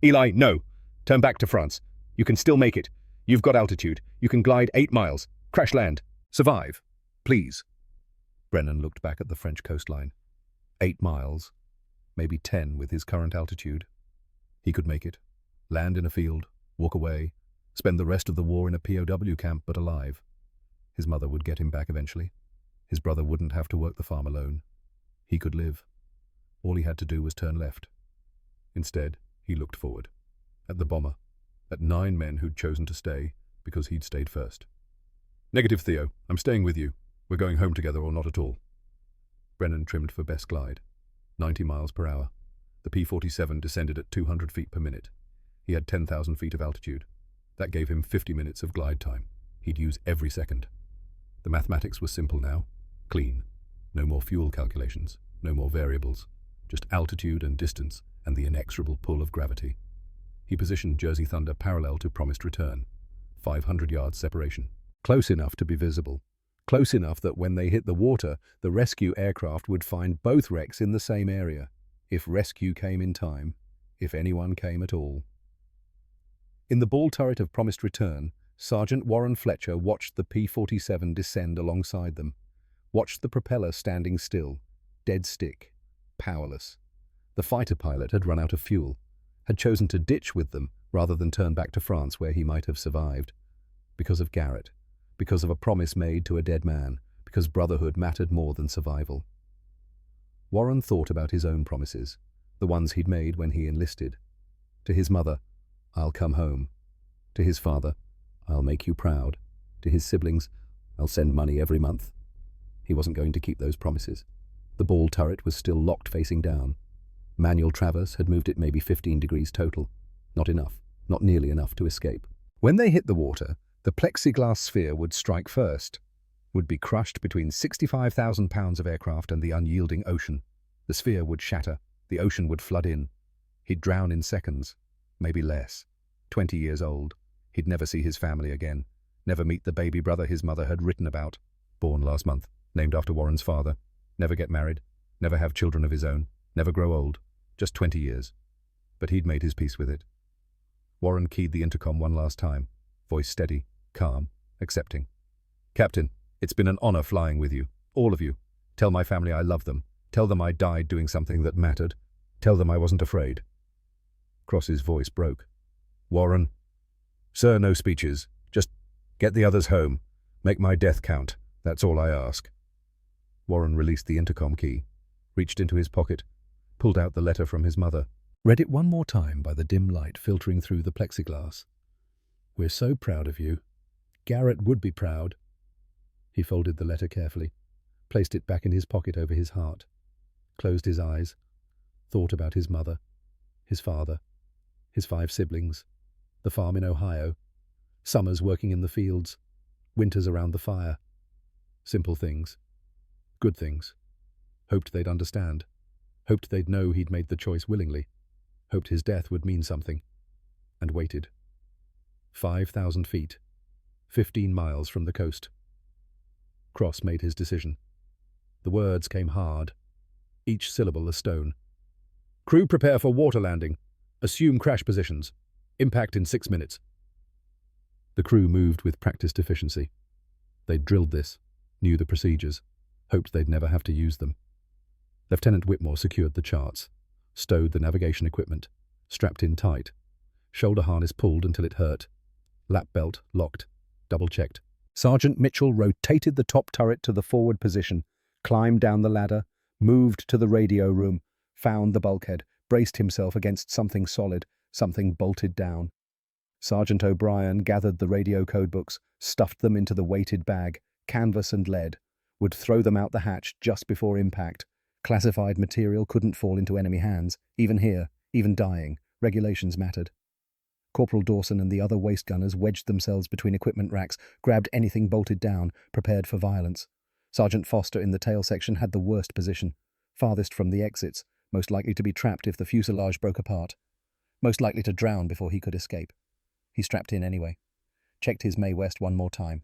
"Eli, no. Turn back to France. You can still make it. You've got altitude. You can glide 8 miles. Crash land. Survive. Please." Brennan looked back at the French coastline. 8 miles. Maybe 10 with his current altitude. He could make it. Land in a field. Walk away. Spend the rest of the war in a POW camp, but alive. His mother would get him back eventually. His brother wouldn't have to work the farm alone. He could live. All he had to do was turn left. Instead, he looked forward. At the bomber. At 9 men who'd chosen to stay because he'd stayed first. "Negative, Theo. I'm staying with you. We're going home together or not at all." Brennan trimmed for best glide. 90 miles per hour. The P-47 descended at 200 feet per minute. He had 10,000 feet of altitude. That gave him 50 minutes of glide time. He'd use every second. The mathematics was simple now. Clean. No more fuel calculations. No more variables. Just altitude and distance and the inexorable pull of gravity. He positioned Jersey Thunder parallel to Promised Return. 500 yards separation. Close enough to be visible. Close enough that when they hit the water, the rescue aircraft would find both wrecks in the same area, if rescue came in time, if anyone came at all. In the ball turret of promised return, Sergeant Warren Fletcher watched the P-47 descend alongside them, watched the propeller standing still, dead stick, powerless. The fighter pilot had run out of fuel, had chosen to ditch with them rather than turn back to France where he might have survived. Because of Garrett, because of a promise made to a dead man, because brotherhood mattered more than survival. Warren thought about his own promises, the ones he'd made when he enlisted. To his mother, "I'll come home." To his father, "I'll make you proud." To his siblings, "I'll send money every month." He wasn't going to keep those promises. The ball turret was still locked facing down. Manual traverse had moved it maybe 15 degrees total. Not enough, not nearly enough to escape. When they hit the water, the plexiglass sphere would strike first, would be crushed between 65,000 pounds of aircraft and the unyielding ocean. The sphere would shatter, the ocean would flood in. He'd drown in seconds, maybe less. 20 years old. He'd never see his family again, never meet the baby brother his mother had written about, born last month, named after Warren's father, never get married, never have children of his own, never grow old, just 20 years. But he'd made his peace with it. Warren keyed the intercom one last time, voice steady, calm, accepting. "Captain, it's been an honor flying with you, all of you. Tell my family I love them. Tell them I died doing something that mattered. Tell them I wasn't afraid." Cross's voice broke. "Warren." "Sir, no speeches. Just get the others home. Make my death count. That's all I ask." Warren released the intercom key, reached into his pocket, pulled out the letter from his mother, read it one more time by the dim light filtering through the plexiglass. "We're so proud of you. Garrett would be proud." He folded the letter carefully, placed it back in his pocket over his heart, closed his eyes, thought about his mother, his father, his 5 siblings, the farm in Ohio, summers working in the fields, winters around the fire. Simple things. Good things. Hoped they'd understand. Hoped they'd know he'd made the choice willingly. Hoped his death would mean something. And waited. 5,000 feet. 15 miles from the coast. Cross made his decision. The words came hard, each syllable a stone. "Crew prepare for water landing. Assume crash positions. Impact in 6 minutes." The crew moved with practiced efficiency. They'd drilled this, knew the procedures, hoped they'd never have to use them. Lieutenant Whitmore secured the charts, stowed the navigation equipment, strapped in tight, shoulder harness pulled until it hurt, lap belt locked, double-checked. Sergeant Mitchell rotated the top turret to the forward position, climbed down the ladder, moved to the radio room, found the bulkhead, braced himself against something solid, something bolted down. Sergeant O'Brien gathered the radio codebooks, stuffed them into the weighted bag, canvas and lead, would throw them out the hatch just before impact. Classified material couldn't fall into enemy hands, even here, even dying. Regulations mattered. Corporal Dawson and the other waist gunners wedged themselves between equipment racks, grabbed anything bolted down, prepared for violence. Sergeant Foster in the tail section had the worst position, farthest from the exits, most likely to be trapped if the fuselage broke apart, most likely to drown before he could escape. He strapped in anyway, checked his Mae West one more time,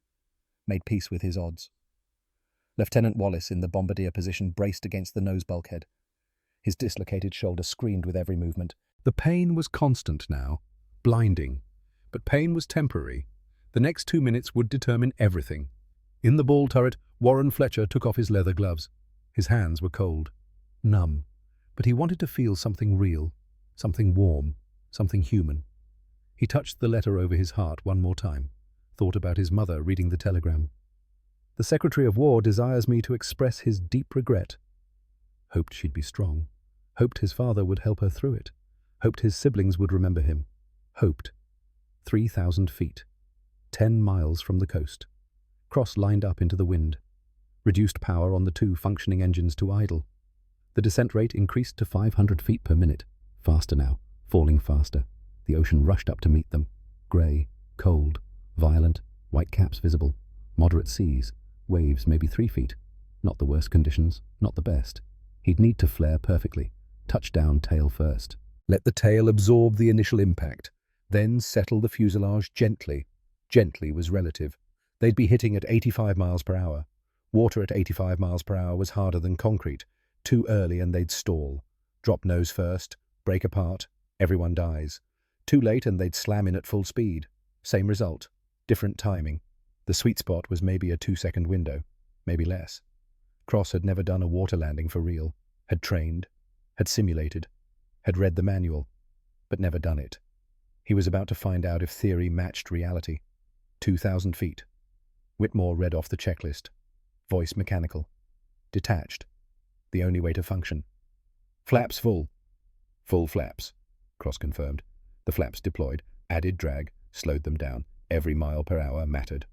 made peace with his odds. Lieutenant Wallace in the bombardier position braced against the nose bulkhead. His dislocated shoulder screamed with every movement. The pain was constant now, blinding, but pain was temporary. The next 2 minutes would determine everything. In the ball turret, Warren Fletcher took off his leather gloves. His hands were cold, numb, but he wanted to feel something real, something warm, something human. He touched the letter over his heart one more time, thought about his mother reading the telegram. "The Secretary of War desires me to express his deep regret." Hoped she'd be strong. Hoped his father would help her through it. Hoped his siblings would remember him. Hoped. 3,000 feet. 10 miles from the coast. Cross lined up into the wind. Reduced power on the 2 functioning engines to idle. The descent rate increased to 500 feet per minute. Faster now, falling faster. The ocean rushed up to meet them. Grey, cold, violent, white caps visible. Moderate seas, waves maybe 3 feet. Not the worst conditions, not the best. He'd need to flare perfectly. Touchdown tail first. Let the tail absorb the initial impact. Then settle the fuselage gently. Gently was relative. They'd be hitting at 85 miles per hour. Water at 85 miles per hour was harder than concrete. Too early and they'd stall. Drop nose first, break apart, everyone dies. Too late and they'd slam in at full speed. Same result, different timing. The sweet spot was maybe a 2-second window, maybe less. Cross had never done a water landing for real, had trained, had simulated, had read the manual, but never done it. He was about to find out if theory matched reality. 2,000 feet. Whitmore read off the checklist. Voice mechanical. Detached. The only way to function. Flaps full. Full flaps, Cross confirmed. The flaps deployed, added drag, slowed them down. Every mile per hour mattered.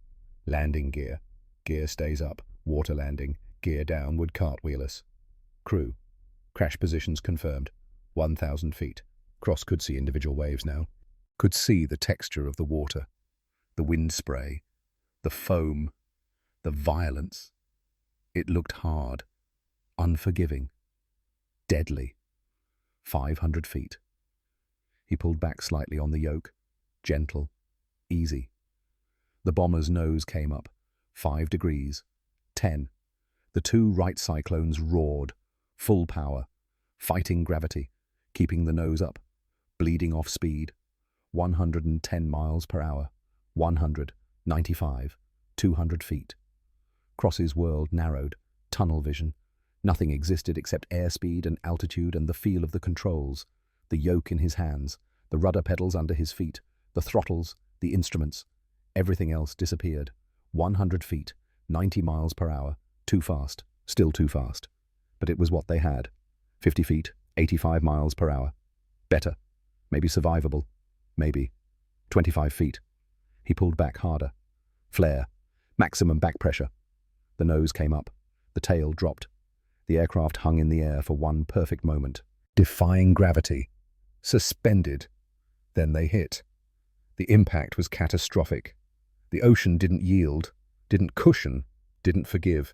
Landing gear. Gear stays up. Water landing. Gear down would cartwheel us. Crew. Crash positions confirmed. 1,000 feet. Cross could see individual waves now. Could see the texture of the water. The wind spray. The foam. The violence. It looked hard. Unforgiving. Deadly. 500 feet. He pulled back slightly on the yoke. Gentle. Easy. The bomber's nose came up. 5 degrees. 10. The two right cyclones roared. Full power. Fighting gravity. Keeping the nose up. Bleeding off speed. 110 miles per hour. 100. 95. 200 feet. Cross's world narrowed. Tunnel vision. Nothing existed except airspeed and altitude and the feel of the controls. The yoke in his hands. The rudder pedals under his feet. The throttles. The instruments. Everything else disappeared. 100 feet. 90 miles per hour. Too fast. Still too fast. But it was what they had. 50 feet. 85 miles per hour. Better. Maybe survivable. Maybe. 25 feet. He pulled back harder. Flare. Maximum back pressure. The nose came up. The tail dropped. The aircraft hung in the air for one perfect moment. Defying gravity. Suspended. Then they hit. The impact was catastrophic. The ocean didn't yield, didn't cushion, didn't forgive.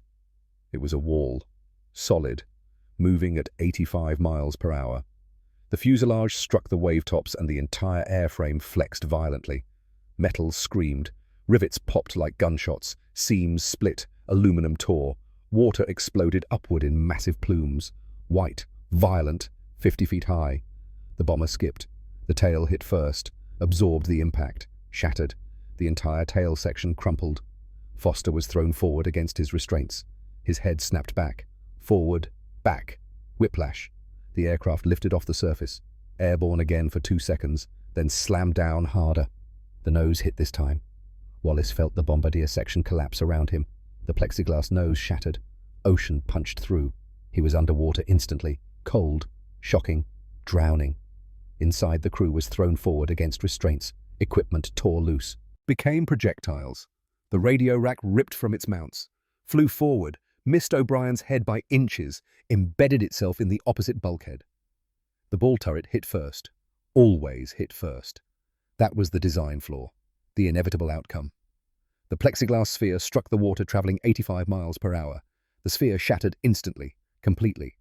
It was a wall. Solid. Moving at 85 miles per hour. The fuselage struck the wavetops and the entire airframe flexed violently. Metal screamed. Rivets popped like gunshots. Seams split. Aluminum tore. Water exploded upward in massive plumes. White. Violent. 50 feet high. The bomber skipped. The tail hit first. Absorbed the impact. Shattered. The entire tail section crumpled. Foster was thrown forward against his restraints. His head snapped back. Forward. Back. Whiplash. The aircraft lifted off the surface. Airborne again for 2 seconds. Then slammed down harder. The nose hit this time. Wallace felt the bombardier section collapse around him. The plexiglass nose shattered. Ocean punched through. He was underwater instantly. Cold. Shocking. Drowning. Inside, the crew was thrown forward against restraints. Equipment tore loose. Became projectiles. The radio rack ripped from its mounts. Flew forward. Missed O'Brien's head by inches. Embedded itself in the opposite bulkhead. The ball turret hit first. Always hit first. That was the design flaw. The inevitable outcome. The plexiglass sphere struck the water traveling 85 miles per hour. The sphere shattered instantly, completely.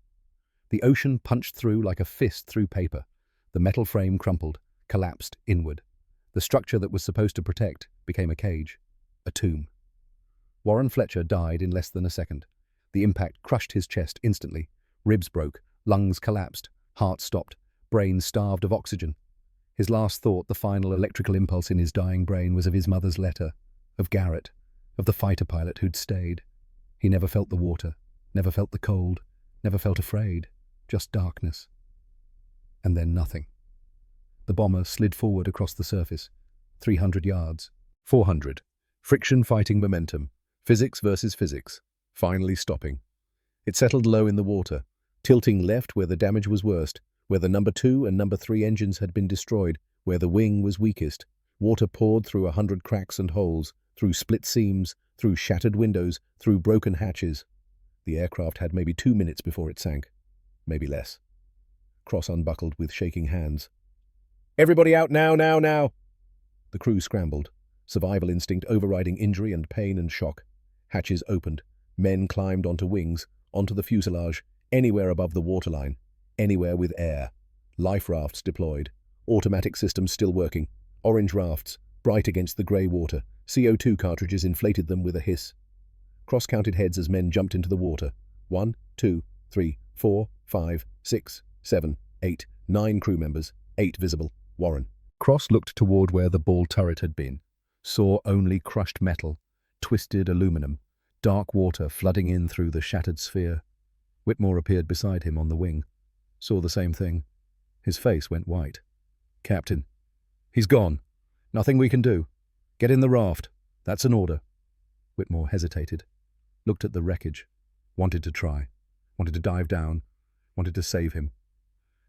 The ocean punched through like a fist through paper. The metal frame crumpled, collapsed inward. The structure that was supposed to protect became a cage, a tomb. Warren Fletcher died in less than a second. The impact crushed his chest instantly. Ribs broke, lungs collapsed, heart stopped, brain starved of oxygen. His last thought, the final electrical impulse in his dying brain, was of his mother's letter, of Garrett, of the fighter pilot who'd stayed. He never felt the water, never felt the cold, never felt afraid, just darkness. And then nothing. The bomber slid forward across the surface. 300 yards. 400. Friction fighting momentum. Physics versus physics. Finally stopping. It settled low in the water, tilting left where the damage was worst, where the number 2 and number 3 engines had been destroyed, where the wing was weakest. Water poured through 100 cracks and holes, through split seams, through shattered windows, through broken hatches. The aircraft had maybe 2 minutes before it sank. Maybe less. Cross unbuckled with shaking hands. "Everybody out now, now, now!" The crew scrambled, survival instinct overriding injury and pain and shock. Hatches opened. Men climbed onto wings, onto the fuselage, anywhere above the waterline, anywhere with air. Life rafts deployed. Automatic systems still working. Orange rafts, bright against the grey water. CO2 cartridges inflated them with a hiss. Cross counted heads as men jumped into the water. 1, 2, 3, 4, 5, 6, 7, 8, 9 crew members, 8 visible. Warren. Cross looked toward where the ball turret had been, saw only crushed metal, twisted aluminum, dark water flooding in through the shattered sphere. Whitmore appeared beside him on the wing, saw the same thing. His face went white. "Captain, he's gone. Nothing we can do. Get in the raft. That's an order." Whitmore hesitated, looked at the wreckage, wanted to try, wanted to dive down, wanted to save him.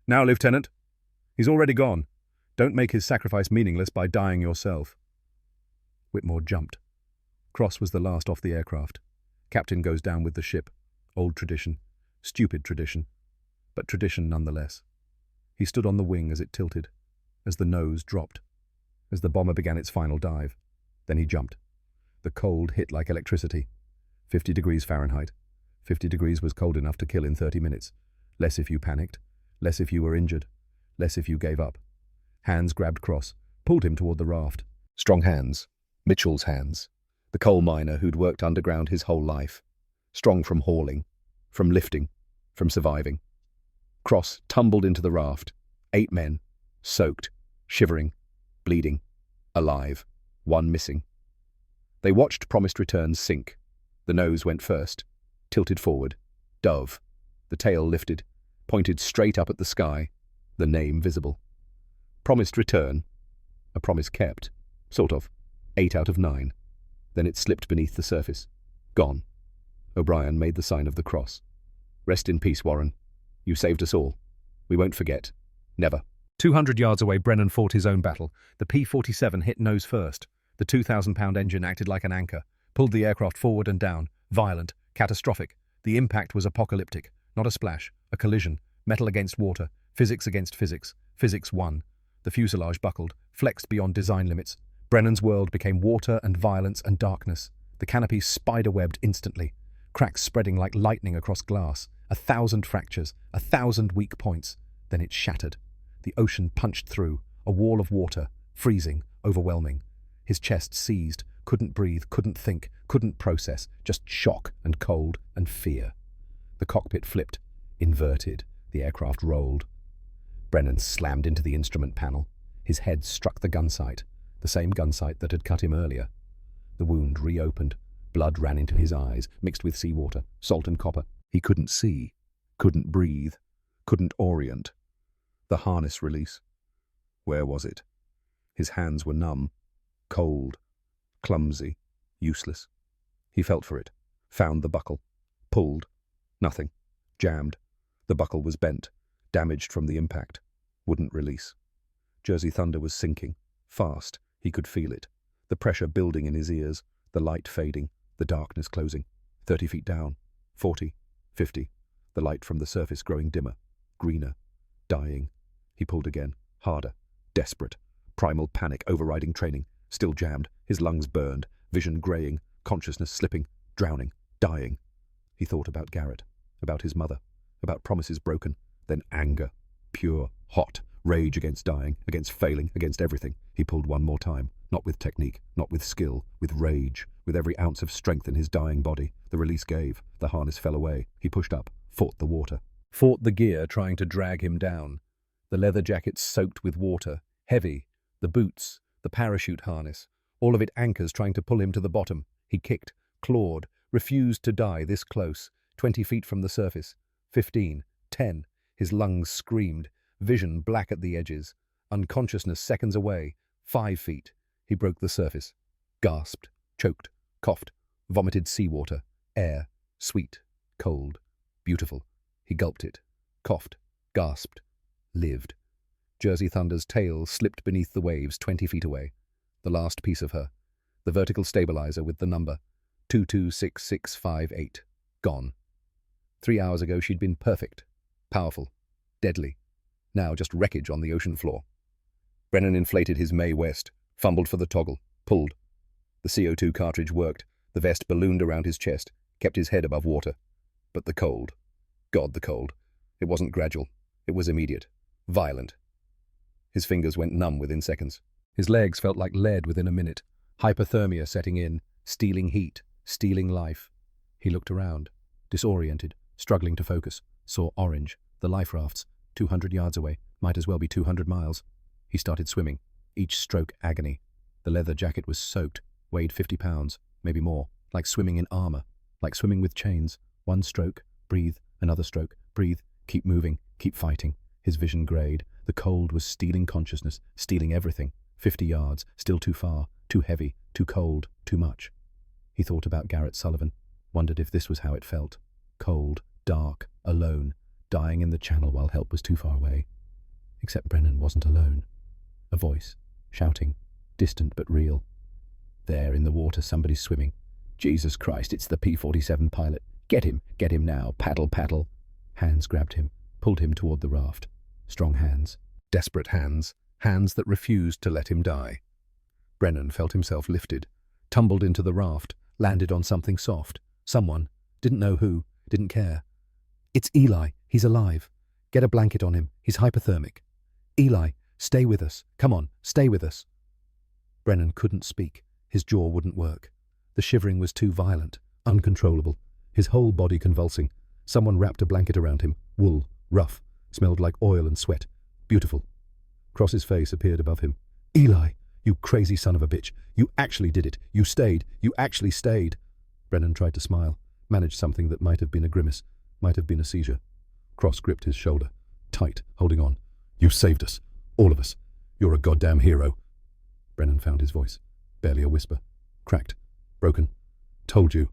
"Now, Lieutenant. He's already gone. Don't make his sacrifice meaningless by dying yourself." Whitmore jumped. Cross was the last off the aircraft. Captain goes down with the ship. Old tradition. Stupid tradition. But tradition nonetheless. He stood on the wing as it tilted, as the nose dropped, as the bomber began its final dive. Then he jumped. The cold hit like electricity. 50 degrees Fahrenheit. 50 degrees was cold enough to kill in 30 minutes. Less if you panicked. Less if you were injured. Less if you gave up. Hands grabbed Cross, pulled him toward the raft. Strong hands. Mitchell's hands. The coal miner who'd worked underground his whole life. Strong from hauling, from lifting, from surviving. Cross tumbled into the raft. 8 men, soaked, shivering, bleeding, alive, 1 missing. They watched Promised Return sink. The nose went first, tilted forward. Dove. The tail lifted, pointed straight up at the sky, the name visible. Promised Return. A promise kept. Sort of. 8 out of 9. Then it slipped beneath the surface. Gone. O'Brien made the sign of the cross. "Rest in peace, Warren. You saved us all. We won't forget. Never." 200 yards away, Brennan fought his own battle. The P-47 hit nose first. The 2,000-pound engine acted like an anchor, pulled the aircraft forward and down. Violent, catastrophic. The impact was apocalyptic. Not a splash, a collision. Metal against water. Physics against physics. Physics won. The fuselage buckled, flexed beyond design limits. Brennan's world became water and violence and darkness. The canopy spider-webbed instantly. Cracks spreading like lightning across glass. 1,000 fractures, 1,000 weak points. Then it shattered. The ocean punched through, a wall of water, freezing, overwhelming. His chest seized, couldn't breathe, couldn't think, couldn't process, just shock and cold and fear. The cockpit flipped, inverted. The aircraft rolled. Brennan slammed into the instrument panel. His head struck the gun sight, the same gun sight that had cut him earlier. The wound reopened. Blood ran into his eyes, mixed with seawater, salt and copper. He couldn't see, couldn't breathe, couldn't orient. The harness release. Where was it? His hands were numb, cold, clumsy, useless. He felt for it, found the buckle, pulled. Nothing. Jammed. The buckle was bent, damaged from the impact. Wouldn't release. Jersey Thunder was sinking, fast. He could feel it. The pressure building in his ears, the light fading, the darkness closing. 30 feet down, 40, 50. The light from the surface growing dimmer, greener, dying. He pulled again, harder, desperate. Primal panic overriding training, still jammed, his lungs burned, vision graying, consciousness slipping, drowning, dying. He thought about Garrett, about his mother, about promises broken, then anger, pure, hot, rage against dying, against failing, against everything. He pulled one more time, not with technique, not with skill, with rage, with every ounce of strength in his dying body. The release gave, the harness fell away. He pushed up, fought the water. Fought the gear trying to drag him down. The leather jacket soaked with water, heavy, the boots, the parachute harness, all of it anchors trying to pull him to the bottom. He kicked, clawed, refused to die this close, 20 feet from the surface, 15, 10. His lungs screamed, vision black at the edges, unconsciousness seconds away, 5 feet. He broke the surface, gasped, choked, coughed, vomited seawater, air, sweet, cold, beautiful. He gulped it, coughed, gasped, lived. Jersey Thunder's tail slipped beneath the waves 20 feet away. The last piece of her, the vertical stabilizer with the number 226658, gone. 3 hours ago she'd been perfect, powerful, deadly. Now just wreckage on the ocean floor. Brennan inflated his Mae West, fumbled for the toggle, pulled. The CO2 cartridge worked, the vest ballooned around his chest, kept his head above water. But the cold. God, the cold. It wasn't gradual. It was immediate. Violent. His fingers went numb within seconds. His legs felt like lead within a minute, hypothermia setting in, stealing heat, stealing life. He looked around, disoriented, struggling to focus, saw orange, the life rafts, 200 yards away, might as well be 200 miles. He started swimming, each stroke agony. The leather jacket was soaked, weighed 50 pounds, maybe more, like swimming in armor, like swimming with chains. One stroke, breathe, another stroke, breathe, keep moving, keep fighting. His vision greyed. The cold was stealing consciousness, stealing everything. 50 yards, still too far, too heavy, too cold, too much. He thought about Garrett Sullivan, wondered if this was how it felt. Cold, dark, alone, dying in the channel while help was too far away. Except Brennan wasn't alone. A voice, shouting, distant but real. There in the water somebody's swimming. Jesus Christ, it's the P-47 pilot. Get him now, paddle, paddle. Hands grabbed him, pulled him toward the raft. Strong hands, desperate hands, hands that refused to let him die. Brennan felt himself lifted, tumbled into the raft, landed on something soft. Someone, didn't know who, didn't care. It's Eli, he's alive. Get a blanket on him, he's hypothermic. Eli, stay with us, come on, stay with us. Brennan couldn't speak, his jaw wouldn't work. The shivering was too violent, uncontrollable, his whole body convulsing. Someone wrapped a blanket around him, wool, rough, smelled like oil and sweat. Beautiful. Cross's face appeared above him. Eli, you crazy son of a bitch, you actually did it, you actually stayed. Brennan tried to smile, managed something that might have been a grimace, might have been a seizure. Cross gripped his shoulder, tight, holding on. You saved us, all of us. You're a goddamn hero. Brennan found his voice, barely a whisper, cracked, broken. Told you,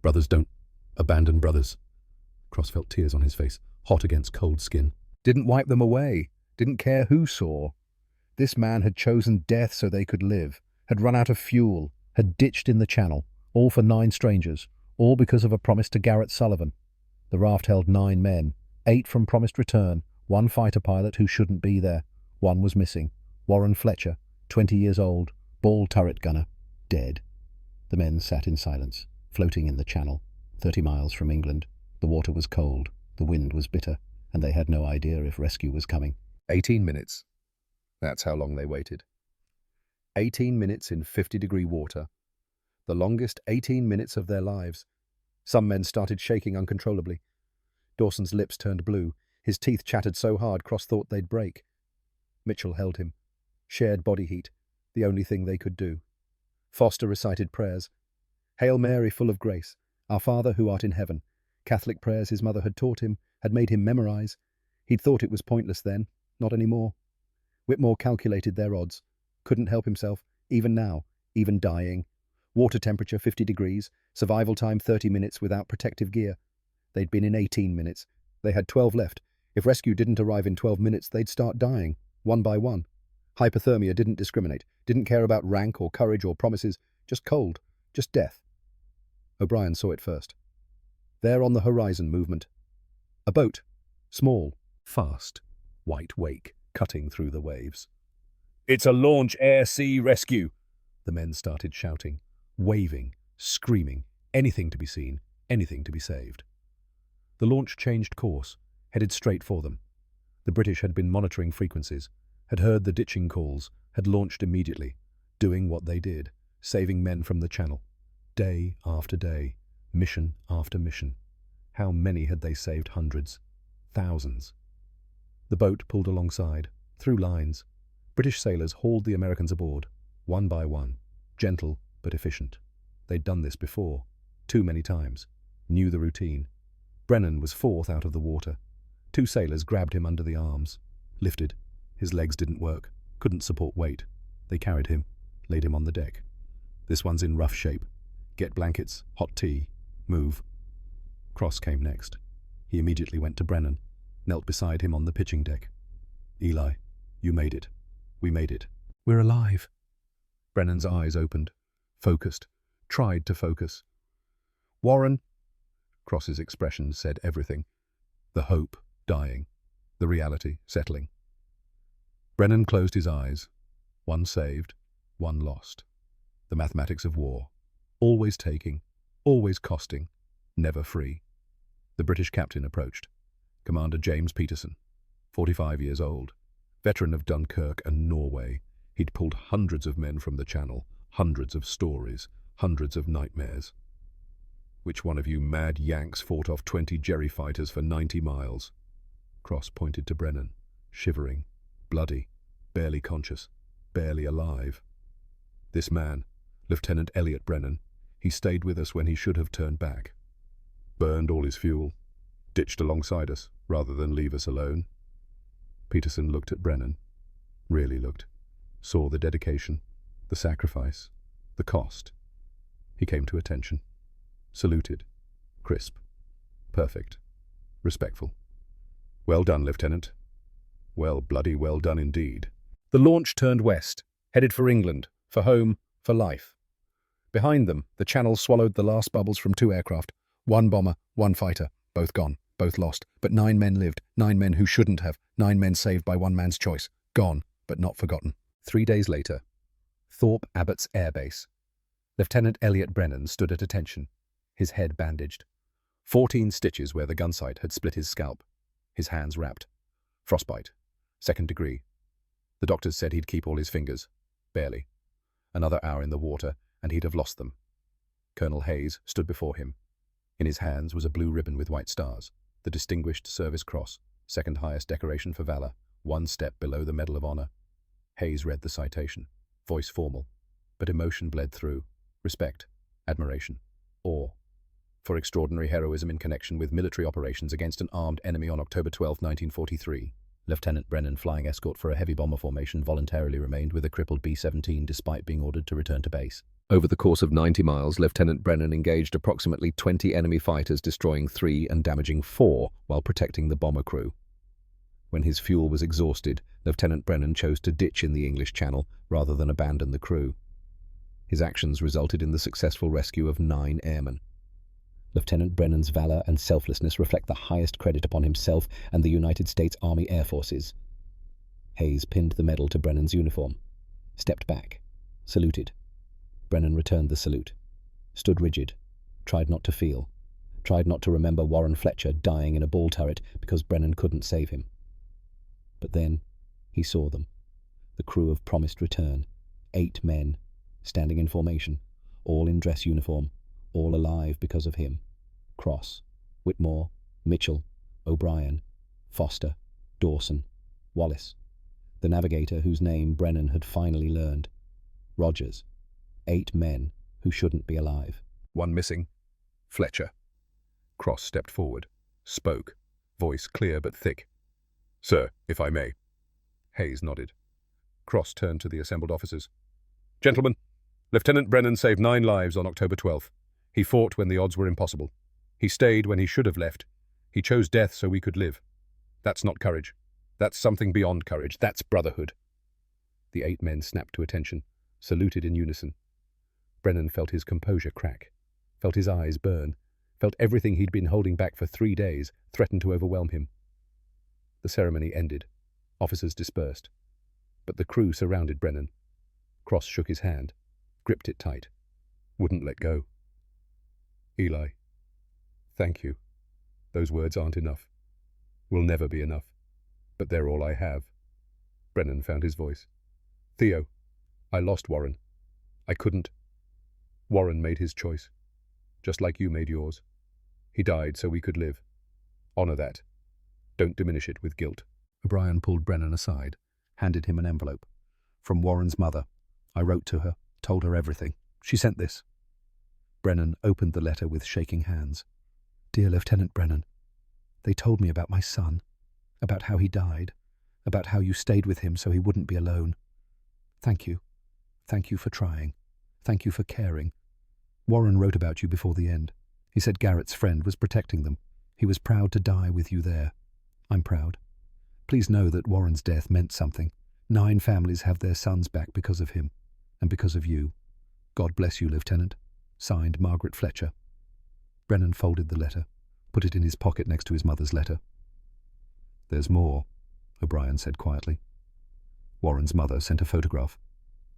brothers don't abandon brothers. Cross felt tears on his face, hot against cold skin. Didn't wipe them away, didn't care who saw. This man had chosen death so they could live, had run out of fuel, had ditched in the channel, all for 9 strangers, all because of a promise to Garrett Sullivan. The raft held 9 men, 8 from promised return, 1 fighter pilot who shouldn't be there. 1 was missing. Warren Fletcher, 20 years old, ball turret gunner, dead. The men sat in silence, floating in the channel, 30 miles from England. The water was cold, the wind was bitter, and they had no idea if rescue was coming. 18 minutes. That's how long they waited. 18 minutes in 50-degree water. The longest 18 minutes of their lives. Some men started shaking uncontrollably. Dawson's lips turned blue. His teeth chattered so hard Cross thought they'd break. Mitchell held him. Shared body heat, the only thing they could do. Foster recited prayers. Hail Mary, full of grace, our Father who art in heaven. Catholic prayers his mother had taught him, had made him memorize. He'd thought it was pointless then, not anymore. Whitmore calculated their odds. Couldn't help himself, even now, even dying. Water temperature 50 degrees, survival time 30 minutes without protective gear. They'd been in 18 minutes. They had 12 left. If rescue didn't arrive in 12 minutes, they'd start dying, one by one. Hypothermia didn't discriminate, didn't care about rank or courage or promises, just cold, just death. O'Brien saw it first. There on the horizon movement. A boat, small, fast, white wake, cutting through the waves. It's a launch air sea rescue, the men started shouting, waving, screaming, anything to be seen, anything to be saved. The launch changed course, headed straight for them. The British had been monitoring frequencies, had heard the ditching calls, had launched immediately, doing what they did, saving men from the channel. Day after day, mission after mission. How many had they saved? Hundreds, thousands. The boat pulled alongside, through lines. British sailors hauled the Americans aboard, one by one, gentle but efficient. They'd done this before, too many times, knew the routine. Brennan was 4th out of the water. 2 sailors grabbed him under the arms, lifted. His legs didn't work, couldn't support weight. They carried him, laid him on the deck. This one's in rough shape. Get blankets, hot tea, move. Cross came next. He immediately went to Brennan, knelt beside him on the pitching deck. Eli, you made it. We made it. We're alive. Brennan's eyes opened, focused, tried to focus. Warren. Cross's expression said everything. The hope dying, the reality settling. Brennan closed his eyes. 1 saved, 1 lost. The mathematics of war. Always taking, always costing, never free. The British captain approached. Commander James Peterson, 45 years old, veteran of Dunkirk and Norway. He'd pulled hundreds of men from the Channel, hundreds of stories, hundreds of nightmares. Which one of you mad Yanks fought off 20 Jerry fighters for 90 miles? Cross pointed to Brennan, shivering, bloody, barely conscious, barely alive. This man, Lieutenant Elliot Brennan, he stayed with us when he should have turned back. Burned all his fuel, ditched alongside us rather than leave us alone. Peterson looked at Brennan, really looked, saw the dedication, the sacrifice, the cost. He came to attention, saluted, crisp, perfect, respectful. Well done, Lieutenant. Well, bloody well done indeed. The launch turned west, headed for England, for home, for life. Behind them, the Channel swallowed the last bubbles from 2 aircraft, 1 bomber, 1 fighter, both gone, both lost, but 9 men lived, 9 men who shouldn't have, 9 men saved by 1 man's choice, gone, but not forgotten. 3 days later, Thorpe Abbotts Air Base. Lieutenant Elliot Brennan stood at attention, his head bandaged. 14 stitches where the gun sight had split his scalp, his hands wrapped. Frostbite, 2nd degree. The doctors said he'd keep all his fingers, barely. Another hour in the water, and he'd have lost them. Colonel Hayes stood before him. In his hands was a blue ribbon with white stars, the Distinguished Service Cross, 2nd highest decoration for valor, 1 step below the Medal of Honor. Hayes read the citation, voice formal, but emotion bled through. Respect, admiration, awe. For extraordinary heroism in connection with military operations against an armed enemy on October 12, 1943. Lieutenant Brennan, flying escort for a heavy bomber formation, voluntarily remained with a crippled B-17 despite being ordered to return to base. Over the course of 90 miles, Lieutenant Brennan engaged approximately 20 enemy fighters, destroying 3 and damaging 4 while protecting the bomber crew. When his fuel was exhausted, Lieutenant Brennan chose to ditch in the English Channel rather than abandon the crew. His actions resulted in the successful rescue of 9 airmen. Lieutenant Brennan's valor and selflessness reflect the highest credit upon himself and the United States Army Air Forces. Hayes pinned the medal to Brennan's uniform, stepped back, saluted. Brennan returned the salute, stood rigid, tried not to feel, tried not to remember Warren Fletcher dying in a ball turret because Brennan couldn't save him. But then he saw them, the crew of promised return, 8 men, standing in formation, all in dress uniform, all alive because of him. Cross, Whitmore, Mitchell, O'Brien, Foster, Dawson, Wallace, the navigator whose name Brennan had finally learned, Rogers. 8 men who shouldn't be alive. 1 missing, Fletcher. Cross stepped forward, spoke, voice clear but thick. Sir, if I may. Hayes nodded. Cross turned to the assembled officers. Gentlemen, Lieutenant Brennan saved 9 lives on October 12th. He fought when the odds were impossible. He stayed when he should have left. He chose death so we could live. That's not courage. That's something beyond courage. That's brotherhood. The 8 men snapped to attention, saluted in unison. Brennan felt his composure crack, felt his eyes burn, felt everything he'd been holding back for 3 days threaten to overwhelm him. The ceremony ended. Officers dispersed. But the crew surrounded Brennan. Cross shook his hand, gripped it tight, wouldn't let go. Eli, thank you. Those words aren't enough. Will never be enough. But they're all I have. Brennan found his voice. Theo, I lost Warren. I couldn't. Warren made his choice, just like you made yours. He died so we could live. Honor that. Don't diminish it with guilt. O'Brien pulled Brennan aside, handed him an envelope. From Warren's mother. I wrote to her, told her everything. She sent this. Brennan opened the letter with shaking hands. Dear Lieutenant Brennan, they told me about my son, about how he died, about how you stayed with him so he wouldn't be alone. Thank you. Thank you for trying. Thank you for caring. Warren wrote about you before the end. He said Garrett's friend was protecting them. He was proud to die with you there. I'm proud. Please know that Warren's death meant something. 9 families have their sons back because of him, and because of you. God bless you, Lieutenant. Signed, Margaret Fletcher. Brennan folded the letter, put it in his pocket next to his mother's letter. There's more, O'Brien said quietly. Warren's mother sent a photograph,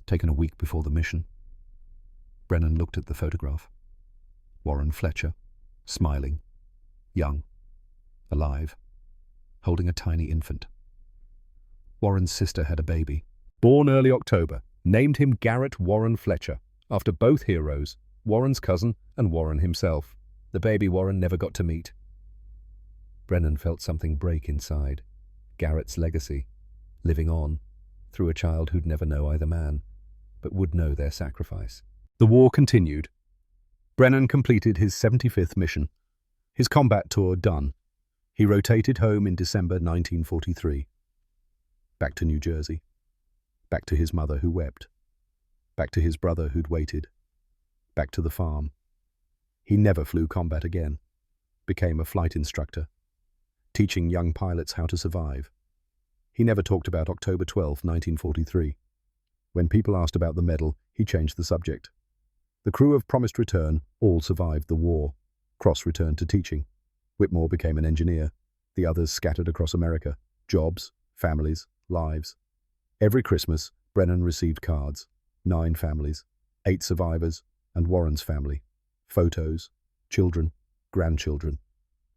taken a week before the mission. Brennan looked at the photograph. Warren Fletcher, smiling, young, alive, holding a tiny infant. Warren's sister had a baby, Born early October, named him Garrett Warren Fletcher, after both heroes, Warren's cousin and Warren himself. The baby Warren never got to meet. Brennan felt something break inside. Garrett's legacy, living on, through a child who'd never know either man, but would know their sacrifice. The war continued. Brennan completed his 75th mission. His combat tour done, he rotated home in December 1943. Back to New Jersey. Back to his mother who wept. Back to his brother who'd waited. Back to the farm. He never flew combat again. Became a flight instructor, teaching young pilots how to survive. He never talked about October 12, 1943. When people asked about the medal, he changed the subject. The crew of Promised Return all survived the war. Cross returned to teaching. Whitmore became an engineer. The others scattered across America. Jobs, families, lives. Every Christmas, Brennan received cards. 9 families, 8 survivors, and Warren's family. Photos, children, grandchildren.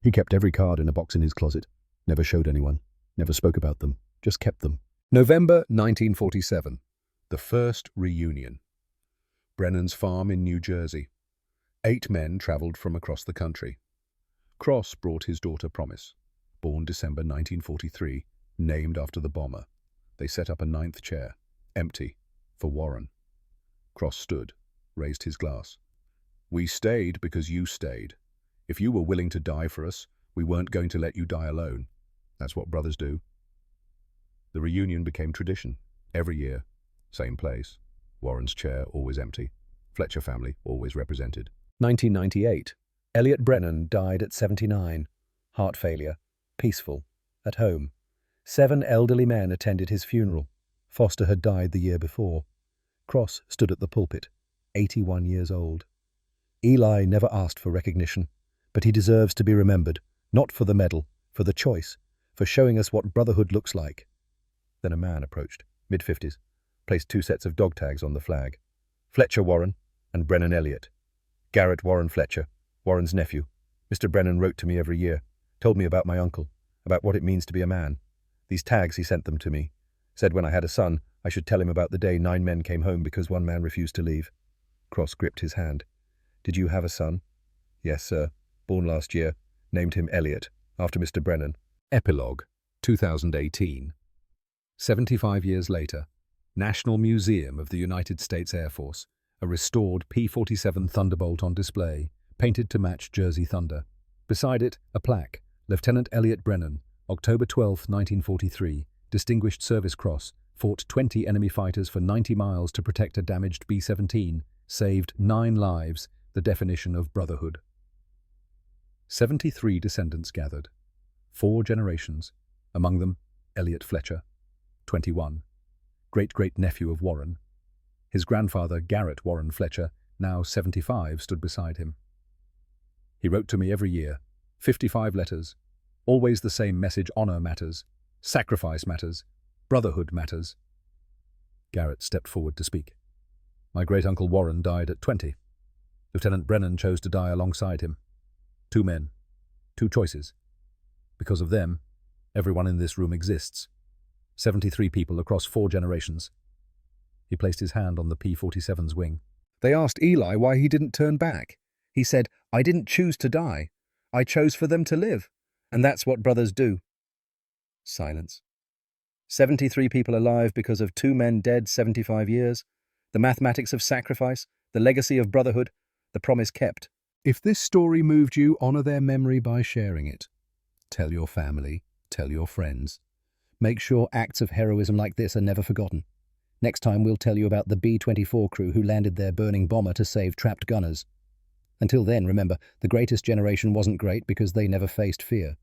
He kept every card in a box in his closet. Never showed anyone. Never spoke about them. Just kept them. November 1947. The first reunion. Brennan's farm in New Jersey. 8 men travelled from across the country. Cross brought his daughter Promise, born December 1943, named after the bomber. They set up a 9th chair, empty, for Warren. Cross stood, raised his glass. "We stayed because you stayed. If you were willing to die for us, we weren't going to let you die alone. That's what brothers do." The reunion became tradition. Every year, same place. Warren's chair always empty. Fletcher family always represented. 1998. Elliot Brennan died at 79. Heart failure. Peaceful. At home. 7 elderly men attended his funeral. Foster had died the year before. Cross stood at the pulpit, 81 years old. Eli never asked for recognition, but he deserves to be remembered, not for the medal, for the choice, for showing us what brotherhood looks like. Then a man approached, mid-50s, placed 2 sets of dog tags on the flag. Fletcher Warren and Brennan Elliott. Garrett Warren Fletcher, Warren's nephew. Mr. Brennan wrote to me every year, told me about my uncle, about what it means to be a man. These tags, he sent them to me. Said when I had a son, I should tell him about the day 9 men came home because 1 man refused to leave. Cross gripped his hand. "Did you have a son?" "Yes, sir. Born last year. Named him Elliot, after Mr. Brennan." Epilogue, 2018. 75 years later, National Museum of the United States Air Force, a restored P-47 Thunderbolt on display, painted to match Jersey Thunder. Beside it, a plaque, Lieutenant Elliot Brennan, October 12, 1943, Distinguished Service Cross, fought 20 enemy fighters for 90 miles to protect a damaged B-17, saved 9 lives, the definition of brotherhood. 73 descendants gathered. 4 generations, among them Elliot Fletcher, 21, great-great-nephew of Warren. His grandfather, Garrett Warren Fletcher, now 75, stood beside him. He wrote to me every year, 55 letters, always the same message: honor matters, sacrifice matters, brotherhood matters. Garrett stepped forward to speak. My great-uncle Warren died at 20. Lieutenant Brennan chose to die alongside him. 2 men, 2 choices. Because of them, everyone in this room exists. 73 people across 4 generations. He placed his hand on the P-47's wing. They asked Eli why he didn't turn back. He said, "I didn't choose to die. I chose for them to live. And that's what brothers do." Silence. 73 people alive because of 2 men dead 75 years. The mathematics of sacrifice, the legacy of brotherhood, the promise kept. If this story moved you, honor their memory by sharing it. Tell your family, tell your friends. Make sure acts of heroism like this are never forgotten. Next time we'll tell you about the B-24 crew who landed their burning bomber to save trapped gunners. Until then, remember, the greatest generation wasn't great because they never faced fear.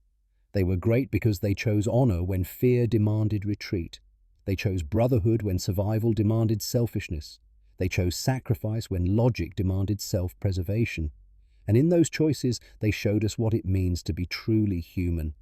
They were great because they chose honor when fear demanded retreat. They chose brotherhood when survival demanded selfishness. They chose sacrifice when logic demanded self-preservation. And in those choices, they showed us what it means to be truly human.